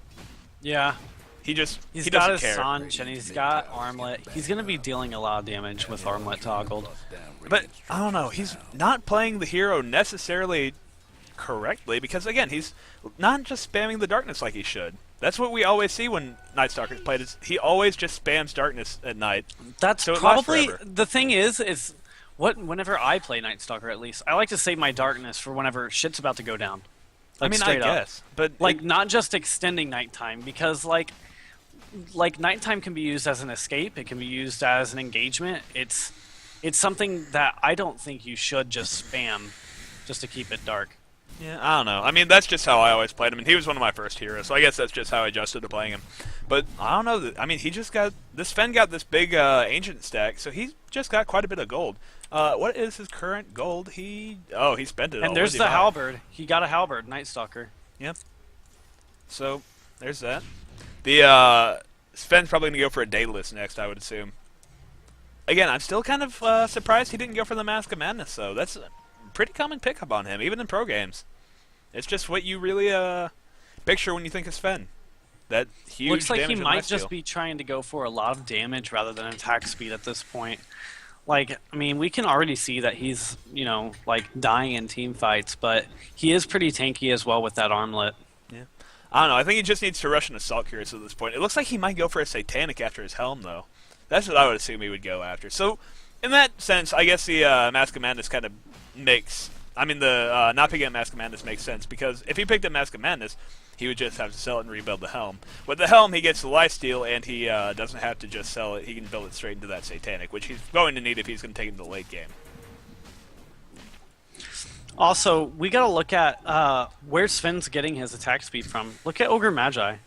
Yeah. He He's got doesn't his care. Sanj and he's got Armlet. He's going to be dealing a lot of damage with Armlet toggled. But, I don't know, he's not playing the hero necessarily correctly because, again, he's not just spamming the darkness like he should. That's what we always see when Night Stalker's played, is he always just spams darkness at night. That's So it lasts probably forever. the thing is whenever I play Night Stalker, at least I like to save my darkness for whenever shit's about to go down. Like, I mean, I straight up. guess, but Like, not just extending nighttime, because like nighttime can be used as an escape. It can be used as an engagement. It's something that I don't think you should just spam just to keep it dark. yeah, I don't know. I mean, that's just how I always played him, and he was one of my first heroes, so I guess that's just how I adjusted to playing him. But I don't know. I mean, he just got this Sven got this big ancient stack, so he's just got quite a bit of gold. What is his current gold? He spent it all. And there's What did he the buy? halberd. He got a halberd, Night Stalker. Yep. So there's that. The Sven's probably gonna go for a Daedalus next, I would assume. Again, I'm still kind of surprised he didn't go for the Mask of Madness, though. That's a pretty common pickup on him, even in pro games. It's just what you really picture when you think of Sven. That huge Looks like he damage and might lifesteal. just be trying to go for a lot of damage rather than attack speed at this point. Like, I mean, we can already see that he's, like, dying in team fights, but he is pretty tanky as well with that armlet. Yeah. I don't know. I think he just needs to rush an Assault Cuirass at this point. It looks like he might go for a Satanic after his helm, though. That's what I would assume he would go after. So, in that sense, I guess the Mask of Madness kind of makes... I mean, the not picking up Mask of Madness makes sense, because if he picked up Mask of Madness, he would just have to sell it and rebuild the helm. With the helm, he gets the lifesteal, and he doesn't have to just sell it. He can build it straight into that Satanic, which he's going to need if he's going to take it in the late game. Also, we gotta look at where Sven's getting his attack speed from. Look at Ogre Magi.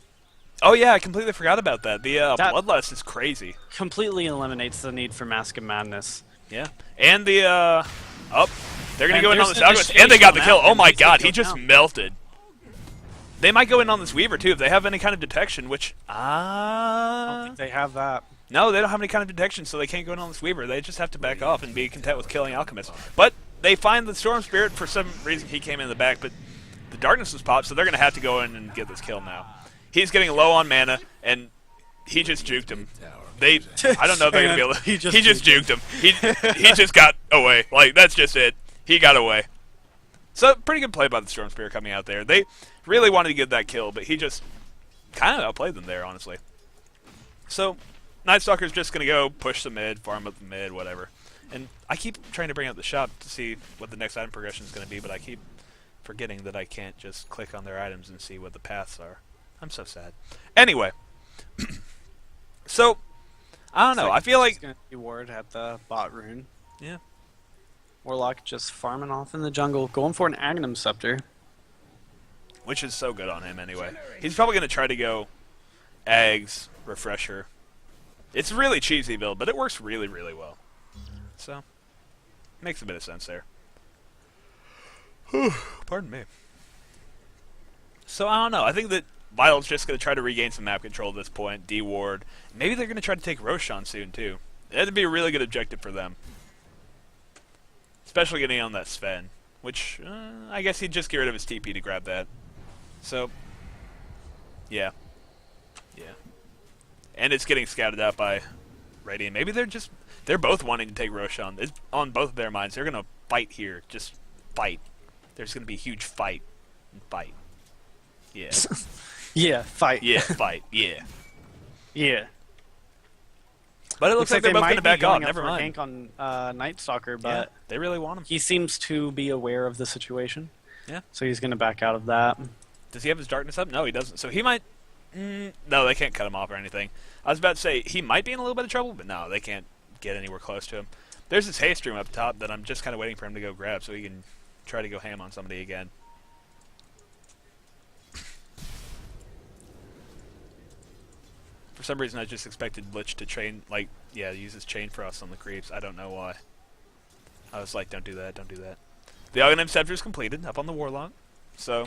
Oh yeah, I completely forgot about that. The That- Bloodlust is crazy. Completely eliminates the need for Mask of Madness. Yeah. And the, they're going to And go in on there's this Alchemist, and they got the initiation kill. Oh map, my and he's god, gonna he go just down. melted. They might go in on this Weaver, too, if they have any kind of detection, which, I don't think they have that. no, they don't have any kind of detection, so they can't go in on this Weaver. They just have to back off and be content with killing Alchemist. But they find the Storm Spirit. For some reason, he came in the back, but the Darkness was popped, so they're going to have to go in and get this kill now. He's getting low on mana, and he just juked him. I don't know if they're going to be able to... He just He just juked him. He just got away. Like, that's just it. He got away. So, pretty good play by the Storm Spirit coming out there. They really wanted to get that kill, but he just kind of outplayed them there, honestly. So, Night Stalker's just going to go push the mid, farm up the mid, whatever. And I keep trying to bring up the shop to see what the next item progression is going to be, but I keep forgetting that I can't just click on their items and see what the paths are. I'm so sad. Anyway. So, I don't know. I feel like... He's gonna be ward at the bot rune. Yeah. Warlock just farming off in the jungle, going for an Agnum Scepter. Which is so good on him anyway. He's probably going to try to go Eggs, Refresher. It's a really cheesy build, but it works really, really well. So, makes a bit of sense there. Pardon me. So, I don't know. I think that Vital's just going to try to regain some map control at this point, D-Ward. Maybe they're going to try to take Roshan soon, too. That'd be a really good objective for them. Especially getting on that Sven. Which, I guess he'd just get rid of his TP to grab that. So, yeah. Yeah. And it's getting scouted out by Radiant. Maybe they're both wanting to take Roshan. It's on both of their minds. They're going to fight here. Just fight. There's going to be a huge fight. And fight. Yeah. Yeah, fight. Yeah, fight. Yeah. Yeah. But it looks like they're both going to back off. Never Never mind. gank on Night Stalker, Yeah, but they really want him. he seems to be aware of the situation. Yeah. So he's going to back out of that. Does he have his darkness up? No, he doesn't. So he might... no, they can't cut him off or anything. I was about to say, he might be in a little bit of trouble, but no, they can't get anywhere close to him. There's this haste room up top that I'm just kind of waiting for him to go grab so he can try to go ham on somebody again. For some reason, I just expected Lich to chain, like, yeah, use his Chain Frost on the creeps. I don't know why. I was like, don't do that, don't do that. The Aghanim Scepter is completed, up on the Warlock. So,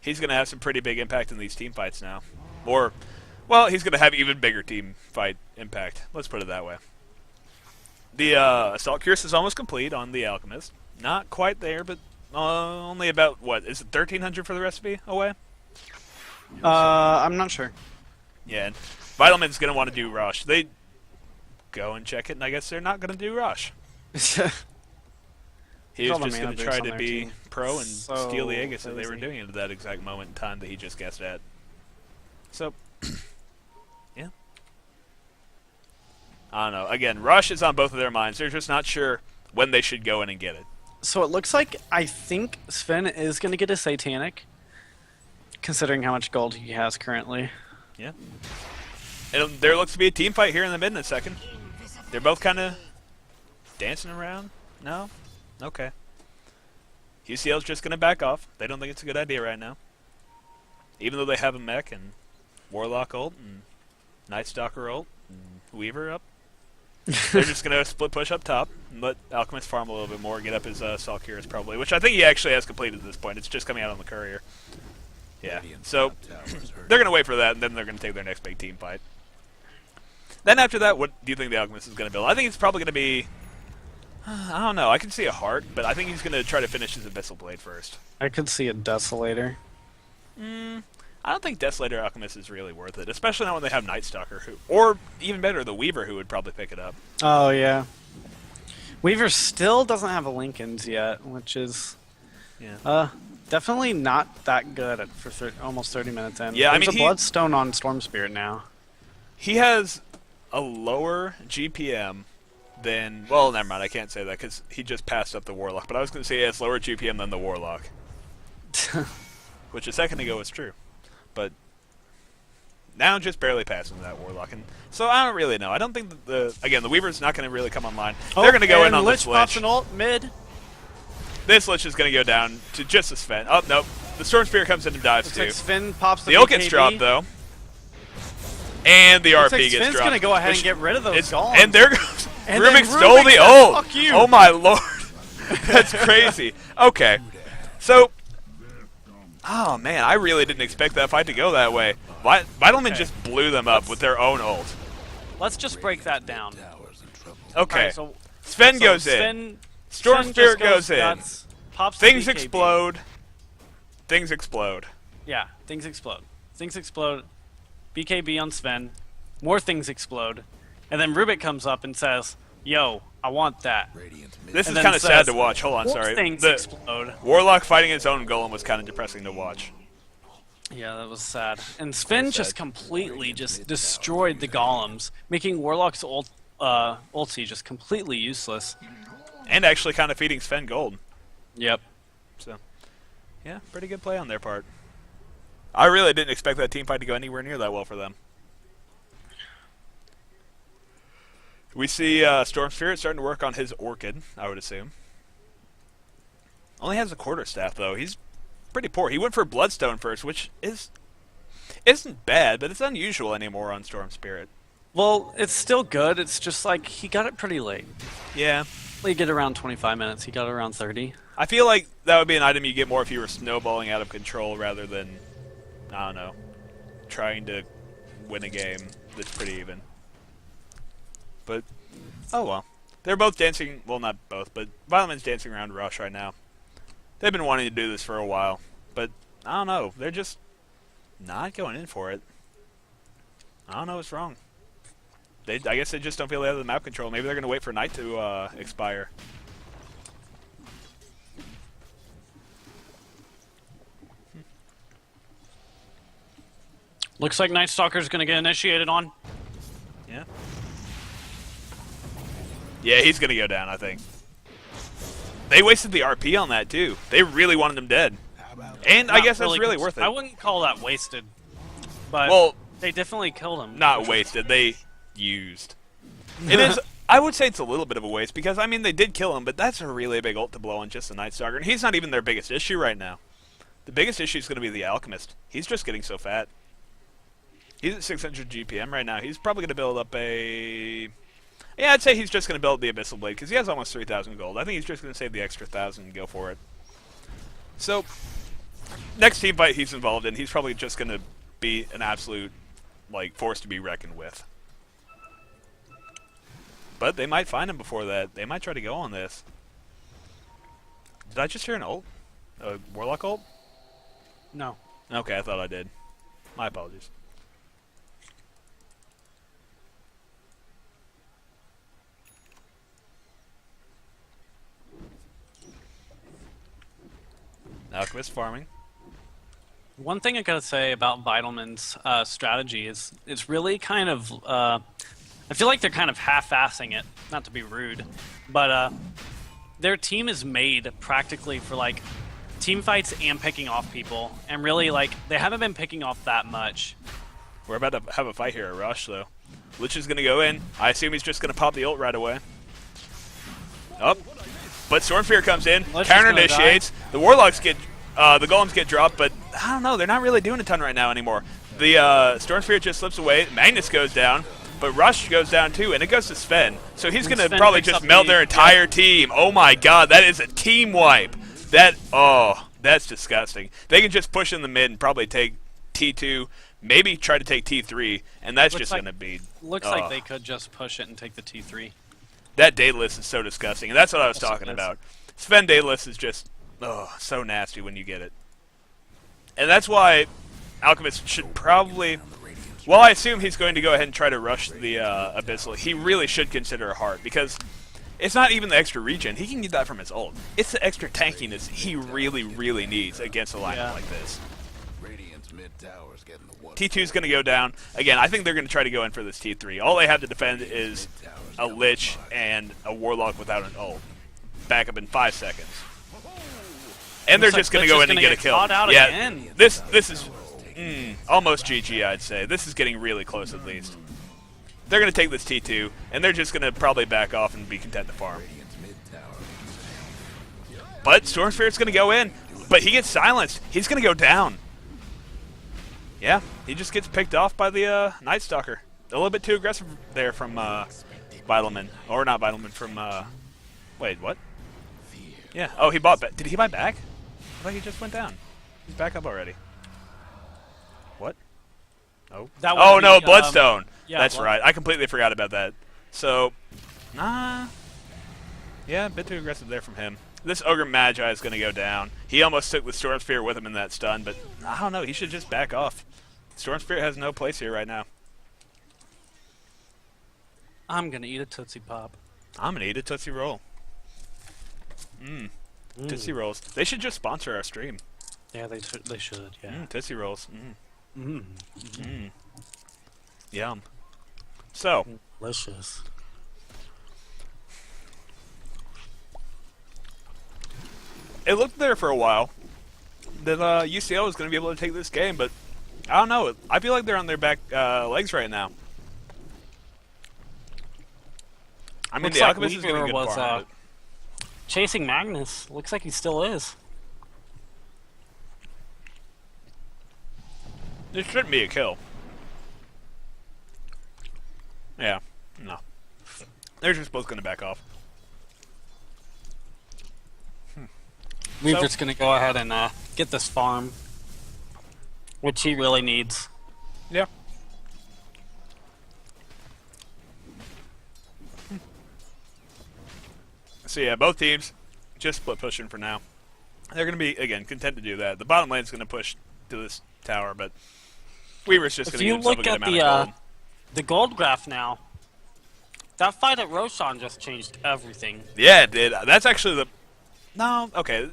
he's going to have some pretty big impact in these team fights now. Or, well, he's going to have even bigger team fight impact. Let's put it that way. The Assault Cuirass is almost complete on the Alchemist. Not quite there, but only about, what, is it 1,300 for the recipe away? I'm not sure. Yeah, and Vitalmin's going to want to do Rush. They go and check it, and I guess they're not going to do Rush. He was All the just going mana to boost try on to their be team. pro and So steal the Aegis that they were lazy. doing at that exact moment in time that he just guessed at. So, yeah. I don't know. Again, Rush is on both of their minds. They're just not sure when they should go in and get it. So it looks like I think Sven is going to get a Satanic, considering how much gold he has currently. Yeah. And there looks to be a team fight here in the mid in a second. They're both kind of dancing around. No? Okay. UCL's just going to back off. They don't think it's a good idea right now. Even though they have a mech and Warlock ult and Night Stalker ult and Weaver up. They're just going to split push up top and let Alchemist farm a little bit more, get up his Salkyrs probably, which I think he actually has completed at this point. It's just coming out on the courier. Yeah, so they're going to wait for that, and then they're going to take their next big team fight. Then after that, what do you think the Alchemist is going to build? I think it's probably going to be... I don't know. I can see a Heart, but I think he's going to try to finish his Abyssal Blade first. I could see a Desolator. I don't think Desolator Alchemist is really worth it, especially not when they have Night Stalker, or even better, the Weaver, who would probably pick it up. Oh, yeah. Weaver still doesn't have a Lincoln's yet, which is definitely not that good for almost 30 minutes in. Yeah, There's I mean, a Bloodstone on Storm Spirit now. He has a lower GPM than... Well, never mind, I can't say that because he just passed up the Warlock, but I was going to say he has lower GPM than the Warlock. Which a second ago was true. But now just barely passing that Warlock. And so I don't really know. I don't think that the Weaver's not going to really come online. They're going to go in on this Lich pops Lich. an ult mid. This Lich is going to go down to just a Sven. Oh, nope. The Storm Spear comes in and dives Looks too. like Sven pops the The ult gets BKB. dropped though. And the Looks RP like gets Sven's dropped. gonna go ahead Which and get rid of those is- golems. And there goes... And Rubik then stole Rubik the said, ult! "Fuck you." Oh my lord. That's crazy. Okay. So... Oh man, I really didn't expect that fight to go that way. Vitalmin just blew them up with their own ult. Let's just break that down. Towers in trouble. Okay. Alright, so Sven goes in. Sven, Storm Sven Spirit just goes in. nuts, pops the Things BKB. explode. Things explode. Yeah, things explode. Things explode. BKB on Sven. More things explode. And then Rubik comes up and says, "Yo, I want that." Radiant mid. This And is then kind of sad says, to watch. Hold on, More sorry. things The explode. Warlock fighting his own golem was kind of depressing to watch. Yeah, that was sad. And Sven just completely just destroyed the golems, making Warlock's ulti just completely useless. And actually kind of feeding Sven gold. Yep. So, yeah, pretty good play on their part. I really didn't expect that team fight to go anywhere near that well for them. We see Storm Spirit starting to work on his Orchid, I would assume. Only has a quarterstaff, though. He's pretty poor. He went for Bloodstone first, which isn't bad, but it's unusual anymore on Storm Spirit. Well, it's still good. It's just like he got it pretty late. Yeah. He get around 25 minutes. He got around 30. I feel like that would be an item you get more if you were snowballing out of control rather than, I don't know, trying to win a game that's pretty even. But, oh well. They're both dancing, well not both, but Vitalmin's dancing around Rush right now. They've been wanting to do this for a while, but I don't know. They're just not going in for it. I don't know what's wrong. I guess they just don't feel they have the map control. Maybe they're going to wait for night to expire. Looks like Night Stalker's gonna get initiated on. Yeah. Yeah, he's going to go down, I think. They wasted the RP on that, too. They really wanted him dead. And I Not guess that's really cons- worth it. I wouldn't call that wasted. But Well, they definitely killed him. not wasted. They used. It is. I would say it's a little bit of a waste because, I mean, they did kill him, but that's a really big ult to blow on just the Night Stalker. And he's not even their biggest issue right now. The biggest issue is going to be the Alchemist. He's just getting so fat. He's at 600 GPM right now. He's probably going to build up a... Yeah, I'd say he's just going to build the Abyssal Blade because he has almost 3,000 gold. I think he's just going to save the extra 1,000 and go for it. So, next team fight he's involved in, he's probably just going to be an absolute, like, force to be reckoned with. But they might find him before that. They might try to go on this. Did I just hear an ult? A Warlock ult? No. Okay, I thought I did. My apologies. Alchemist farming. One thing I gotta say about Vitalmin's strategy is it's really kind of I feel like they're kind of half-assing it. Not to be rude, but their team is made practically for like team fights and picking off people, and really like they haven't been picking off that much. We're about to have a fight here, a rush though. Lich is gonna go in. I assume he's just gonna pop the ult right away. Up, but Stormsphere comes in, Lich is counter gonna initiates. The Warlocks get, the Golems get dropped, but I don't know. They're not really doing a ton right now anymore. The Stormsphere just slips away. Magnus goes down. But Rush goes down too, and it goes to Sven. So he's going to Sven probably picks just up melt the- their entire team. Oh my god, that is a team wipe. That's disgusting. They can just push in the mid and probably take T2, maybe try to take T3, and that's Looks just like- going to be... Looks like they could just push it and take the T3. That Daedalus is so disgusting, and that's what I was Yes, it talking is. about. Sven Daedalus is just, so nasty when you get it. And that's why Alchemist should probably... Well, I assume he's going to go ahead and try to rush the Abyssal. He really should consider a heart, because it's not even the extra regen. He can get that from his ult. It's the extra tankiness he really, really needs against a lineup like this. Radiant's mid tower's getting the water. T2's going to go down. Again, I think they're going to try to go in for this T3. All they have to defend is a Lich and a Warlock without an ult. Back up in 5 seconds. And they're Looks just like going to Lich go is in and gonna get a get kill. caught out Yeah, again. this is almost GG, I'd say. This is getting really close at least. They're going to take this T2, and they're just going to probably back off and be content to farm. Radiant's mid tower. But Stormspirit's going to go in, but he gets silenced. He's going to go down. Yeah, he just gets picked off by the Night Stalker. A little bit too aggressive there from Vitalmin. Or not Vitalmin, from... wait, what? Yeah. Oh, he bought back. Did he buy back? I thought he just went down. He's back up already. What? Oh. That would Oh, be, no, Bloodstone. yeah, That's Blood- right. I completely forgot about that. So, yeah, a bit too aggressive there from him. This Ogre Magi is going to go down. He almost took the Storm Spirit with him in that stun, but I don't know. He should just back off. Storm Spirit has no place here right now. I'm gonna eat a Tootsie Pop. I'm going to eat a Tootsie Roll. Tootsie Rolls. They should just sponsor our stream. Yeah, they should. Yeah. Tootsie Rolls. Yum. So, Delicious. it looked there for a while that UCL was going to be able to take this game, but I don't know. I feel like they're on their back legs right now. I mean, Looks the like Alchemist is getting Weaver good was farm, chasing Magnus. Looks like he still is. but it shouldn't be a kill. Yeah, no. They're just both going to back off. Weaver's gonna go ahead and get this farm, which he really needs. Yeah. So yeah, both teams just split pushing for now. They're going to be, again, content to do that. The bottom lane's going to push to this tower, but Weaver's just If going to you get himself a look good at amount the of gold. the gold graph now, that fight at Roshan just changed everything. Yeah, it did. That's actually the... No, okay.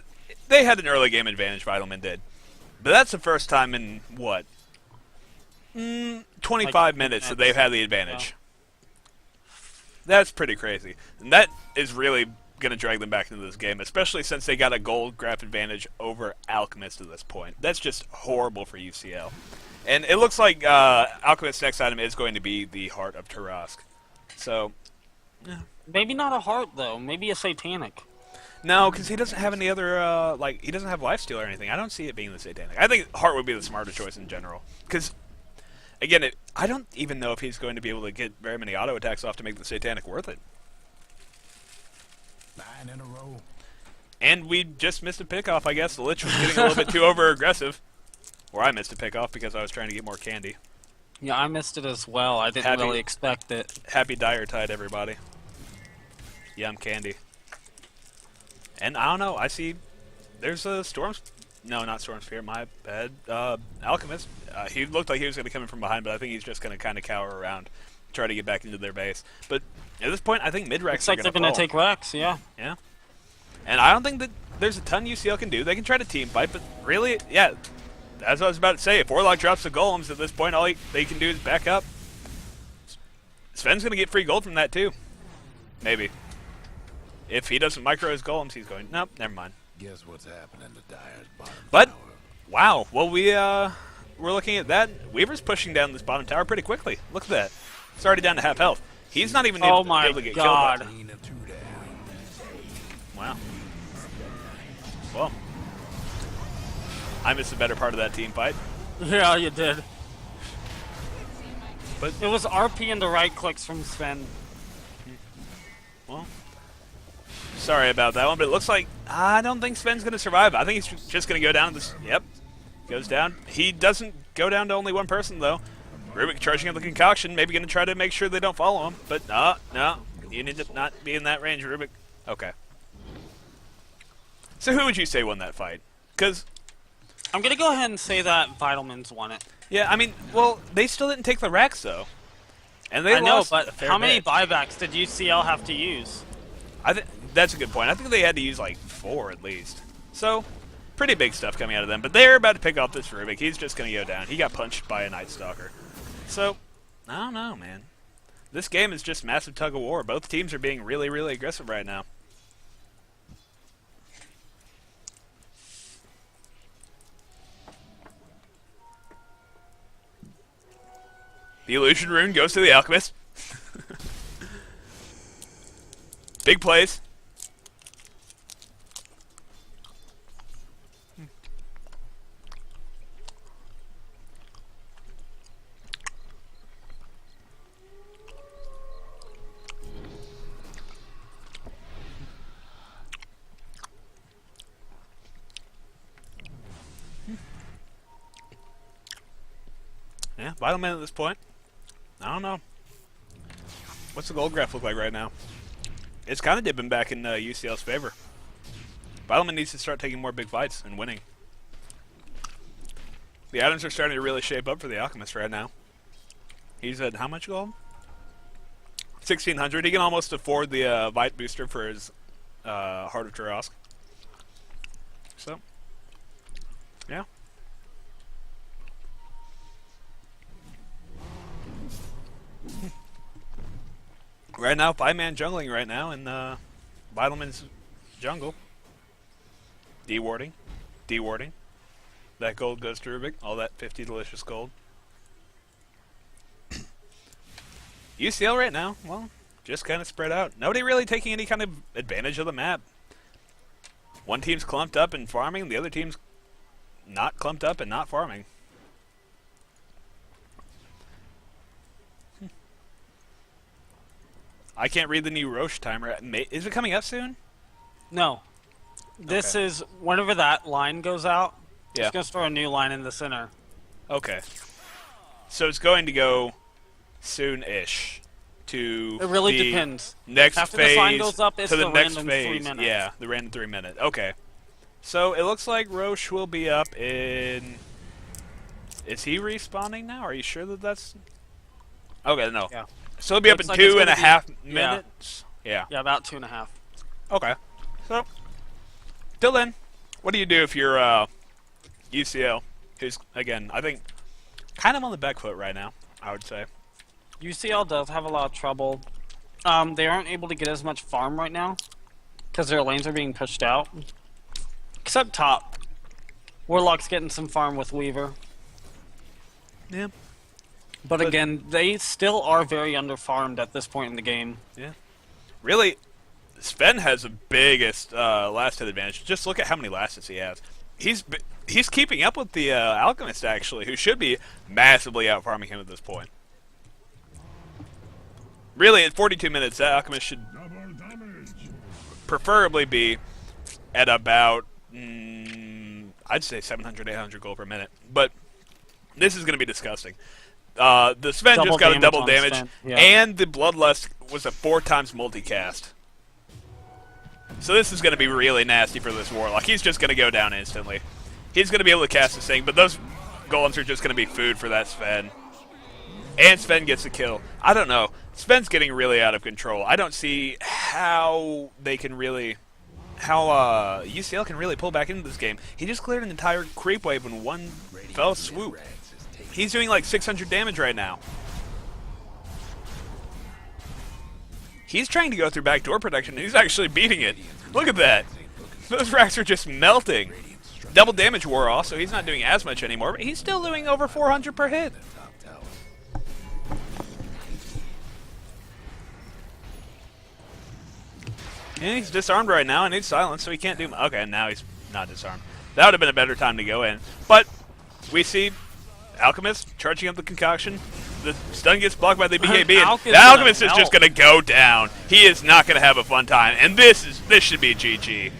They had an early game advantage, Vitalmin did. But that's the first time in, what? 25 Like, minutes that minutes. they've had the advantage. That's pretty crazy. And that is really going to drag them back into this game, especially since they got a gold graph advantage over Alchemist at this point. That's just horrible for UCL. And it looks like Alchemist's next item is going to be the Heart of Tarask. So, Maybe not a heart though. Maybe a satanic. no, because he doesn't have any other, he doesn't have lifesteal or anything. I don't see it being the Satanic. I think Heart would be the smarter choice in general. Because, again, I don't even know if he's going to be able to get very many auto attacks off to make the Satanic worth it. 9 in a row. And we just missed a pickoff, I guess. The Lich was getting a little bit too over-aggressive. Or I missed a pickoff because I was trying to get more candy. Yeah, I missed it as well. I didn't Happy- really expect it. Happy Dire Tide, everybody. Yum candy. And I don't know, I see there's a Storm... No, not Storm Spirit, my bad. Alchemist. He looked like he was going to come in from behind, but I think he's just going to kind of cower around, try to get back into their base. But at this point, I think mid-Rex Looks are like they're gonna fall. take Rex. Yeah. Yeah. And I don't think that there's a ton UCL can do. They can try to team fight, but really, yeah, as I was about to say, if Warlock drops the Golems at this point, all they can do is back up. Sven's going to get free gold from that, too. Maybe. If he doesn't micro his golems, he's going, nope, never mind. Guess what's happening to Dyer's bottom But, tower? wow, well, we're looking at that. Weaver's pushing down this bottom tower pretty quickly. Look at that. It's already down to half health. He's not even Oh able my to get God. killed. Clean and two down. Wow. Well, I missed the better part of that team fight. Yeah, you did. But- it was RP into right clicks from Sven. Well, sorry about that one, but it looks like I don't think Sven's going to survive. I think he's just going to go down this. Yep, goes down. He doesn't go down to only one person though. Rubik charging up the concoction, maybe going to try to make sure they don't follow him. But no, you need to not be in that range, Rubik. Okay. So who would you say won that fight? Because I'm gonna go ahead and say that Vitalmins won it. yeah, I mean, well, they still didn't take the racks though, and they I know, lost but a fair how many bit. buybacks did UCL have to use? I think that's a good point. I think they had to use like 4 at least. So, pretty big stuff coming out of them. But they're about to pick off this Rubik. He's just going to go down. He got punched by a Night Stalker. So, I don't know, man. This game is just massive tug of war. Both teams are being really, really aggressive right now. The Illusion Rune goes to the Alchemist. Big plays. Yeah, Vitalmin at this point. I don't know. What's the gold graph look like right now? It's kind of dipping back in UCL's favor. Vitalmin needs to start taking more big fights and winning. The items are starting to really shape up for the Alchemist right now. He's at how much gold? 1,600. He can almost afford the Vite booster for his Heart of Tarosk. So, yeah. Right now, 5-man jungling right now in Vitalman's jungle. D-warding. D-warding. That gold goes to Rubik. All that 50 delicious gold. UCL right now, well, just kind of spread out. Nobody really taking any kind of advantage of the map. One team's clumped up and farming, the other team's not clumped up and not farming. I can't read the new Roche timer. Is it coming up soon? No. This Okay. is whenever that line goes out, Yeah. it's gonna store a new line in the center. Okay. So it's going to go soon-ish to It really the depends. next After phase the sign goes up, it's to the the next random phase. 3 minutes. Yeah, the random 3 minute. Okay. So it looks like Roche will be up in. Is he respawning now? Are you sure that that's? Okay, no. Yeah. So he'll be up Looks in like it's 2.5 gonna be- minutes. Yeah. Yeah, about 2.5. Okay. So, till then, what do you do if you're UCL, who's again, I think, kind of on the back foot right now? I would say. UCL does have a lot of trouble. They aren't able to get as much farm right now because their lanes are being pushed out. Except top. Warlock's getting some farm with Weaver. Yeah. But again, they still are very underfarmed at this point in the game. Yeah. Really, Sven has the biggest last hit advantage. Just look at how many last hits he has. He's keeping up with the Alchemist, actually, who should be massively out-farming him at this point. Really, at 42 minutes, that Alchemist should Double damage. preferably be at about, I'd say 700, 800 gold per minute. But this is going to be disgusting. The Sven Double just got a damage double on damage, Sven, yeah. and the Bloodlust was a 4 times multicast. So this is going to be really nasty for this Warlock. He's just going to go down instantly. He's going to be able to cast this thing, but those golems are just going to be food for that Sven. And Sven gets a kill. I don't know. Sven's getting really out of control. I don't see how they can really... how UCL can really pull back into this game. He just cleared an entire creep wave in one fell swoop. He's doing like 600 damage right now. He's trying to go through backdoor protection, and he's actually beating it. Look at that. Those racks are just melting. Double damage wore off, so he's not doing as much anymore, but he's still doing over 400 per hit. And he's disarmed right now and he's silenced, so he can't do... Okay, now he's not disarmed. That would have been a better time to go in. But we see Alchemist charging up the concoction. The stun gets blocked by the BKB, and the Alchemist is just going to go down. He is not going to have a fun time, and this should be GG.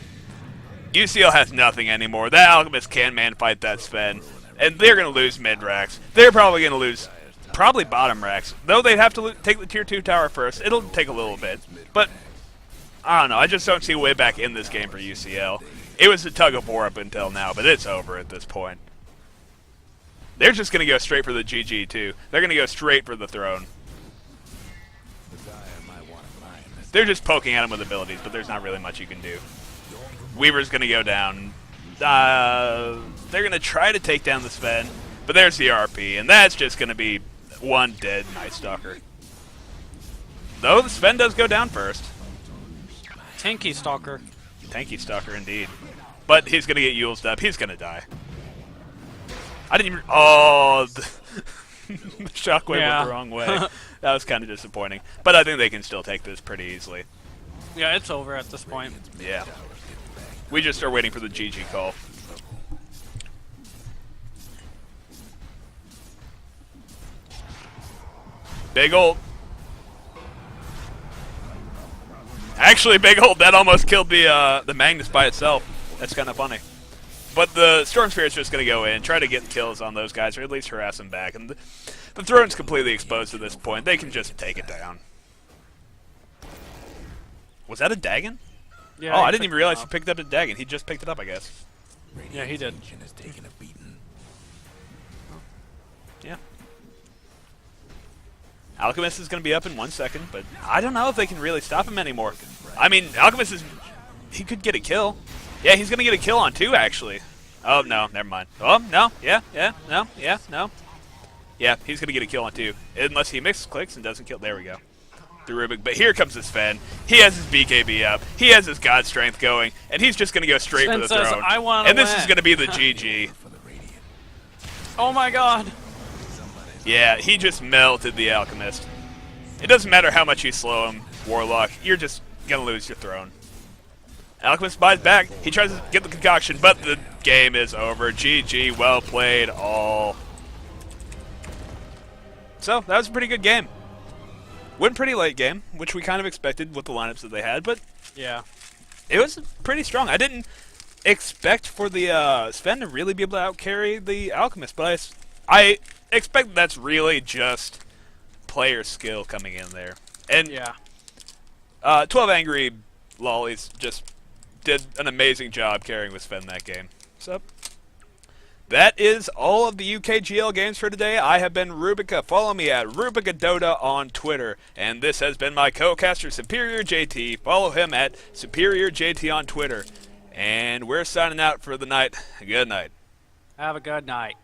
UCL has nothing anymore. That Alchemist can man-fight that Sven, and they're going to lose mid-racks. They're probably going to lose probably bottom racks, though they'd have to take the Tier 2 tower first. It'll take a little bit, but... I don't know. I just don't see a way back in this game for UCL. It was a tug-of-war up until now, but it's over at this point. They're just going to go straight for the GG, too. They're going to go straight for the throne. They're just poking at him with abilities, but there's not really much you can do. Weaver's going to go down. They're going to try to take down the Sven, but there's the RP, and that's just going to be one dead Night Stalker. Though the Sven does go down first. Tanky Stalker. Tanky Stalker, indeed. But he's going to get Yulesed up. He's going to die. I didn't even... Oh, the shockwave went the wrong way. That was kind of disappointing. But I think they can still take this pretty easily. Yeah, it's over at this point. Yeah. We just are waiting for the GG call. Big ult. Actually, big ult, that almost killed the Magnus by itself. That's kind of funny. But the Storm Spirit's just going to go in, try to get kills on those guys, or at least harass them back. And the throne's completely exposed at this point. They can just take it down. Was that a Dagon? Yeah, oh, I didn't even realize he picked up a Dagon. He just picked it up, I guess. Yeah, he did. Yeah. Alchemist is going to be up in 1 second, but I don't know if they can really stop him anymore. I mean, Alchemist is... He could get a kill. Yeah, he's going to get a kill on 2, actually. Oh, no, never mind. Oh, no, yeah, no. Yeah, he's going to get a kill on 2. Unless he clicks and doesn't kill. There we go. The Rubik. But here comes his Sven. He has his BKB up. He has his God Strength going. And he's just going to go straight Sven for the says, throne. I wanna and this win. is going to be the GG. Oh my god. Yeah, he just melted the Alchemist. It doesn't matter how much you slow him, Warlock. You're just going to lose your throne. Alchemist buys back. He tries to get the concoction, but the game is over. GG, well played, all. So, that was a pretty good game. Went pretty late game, which we kind of expected with the lineups that they had, but Yeah. it was pretty strong. I didn't expect for the Sven to really be able to outcarry the Alchemist, but I expect that's really just player skill coming in there. And Yeah. 12 Angry Lollies just did an amazing job carrying with Sven that game. So, that is all of the UKGL games for today. I have been Rubica. Follow me at RubicaDota on Twitter. And this has been my co-caster, Superior JT. Follow him at Superior JT on Twitter. And we're signing out for the night. Good night. Have a good night.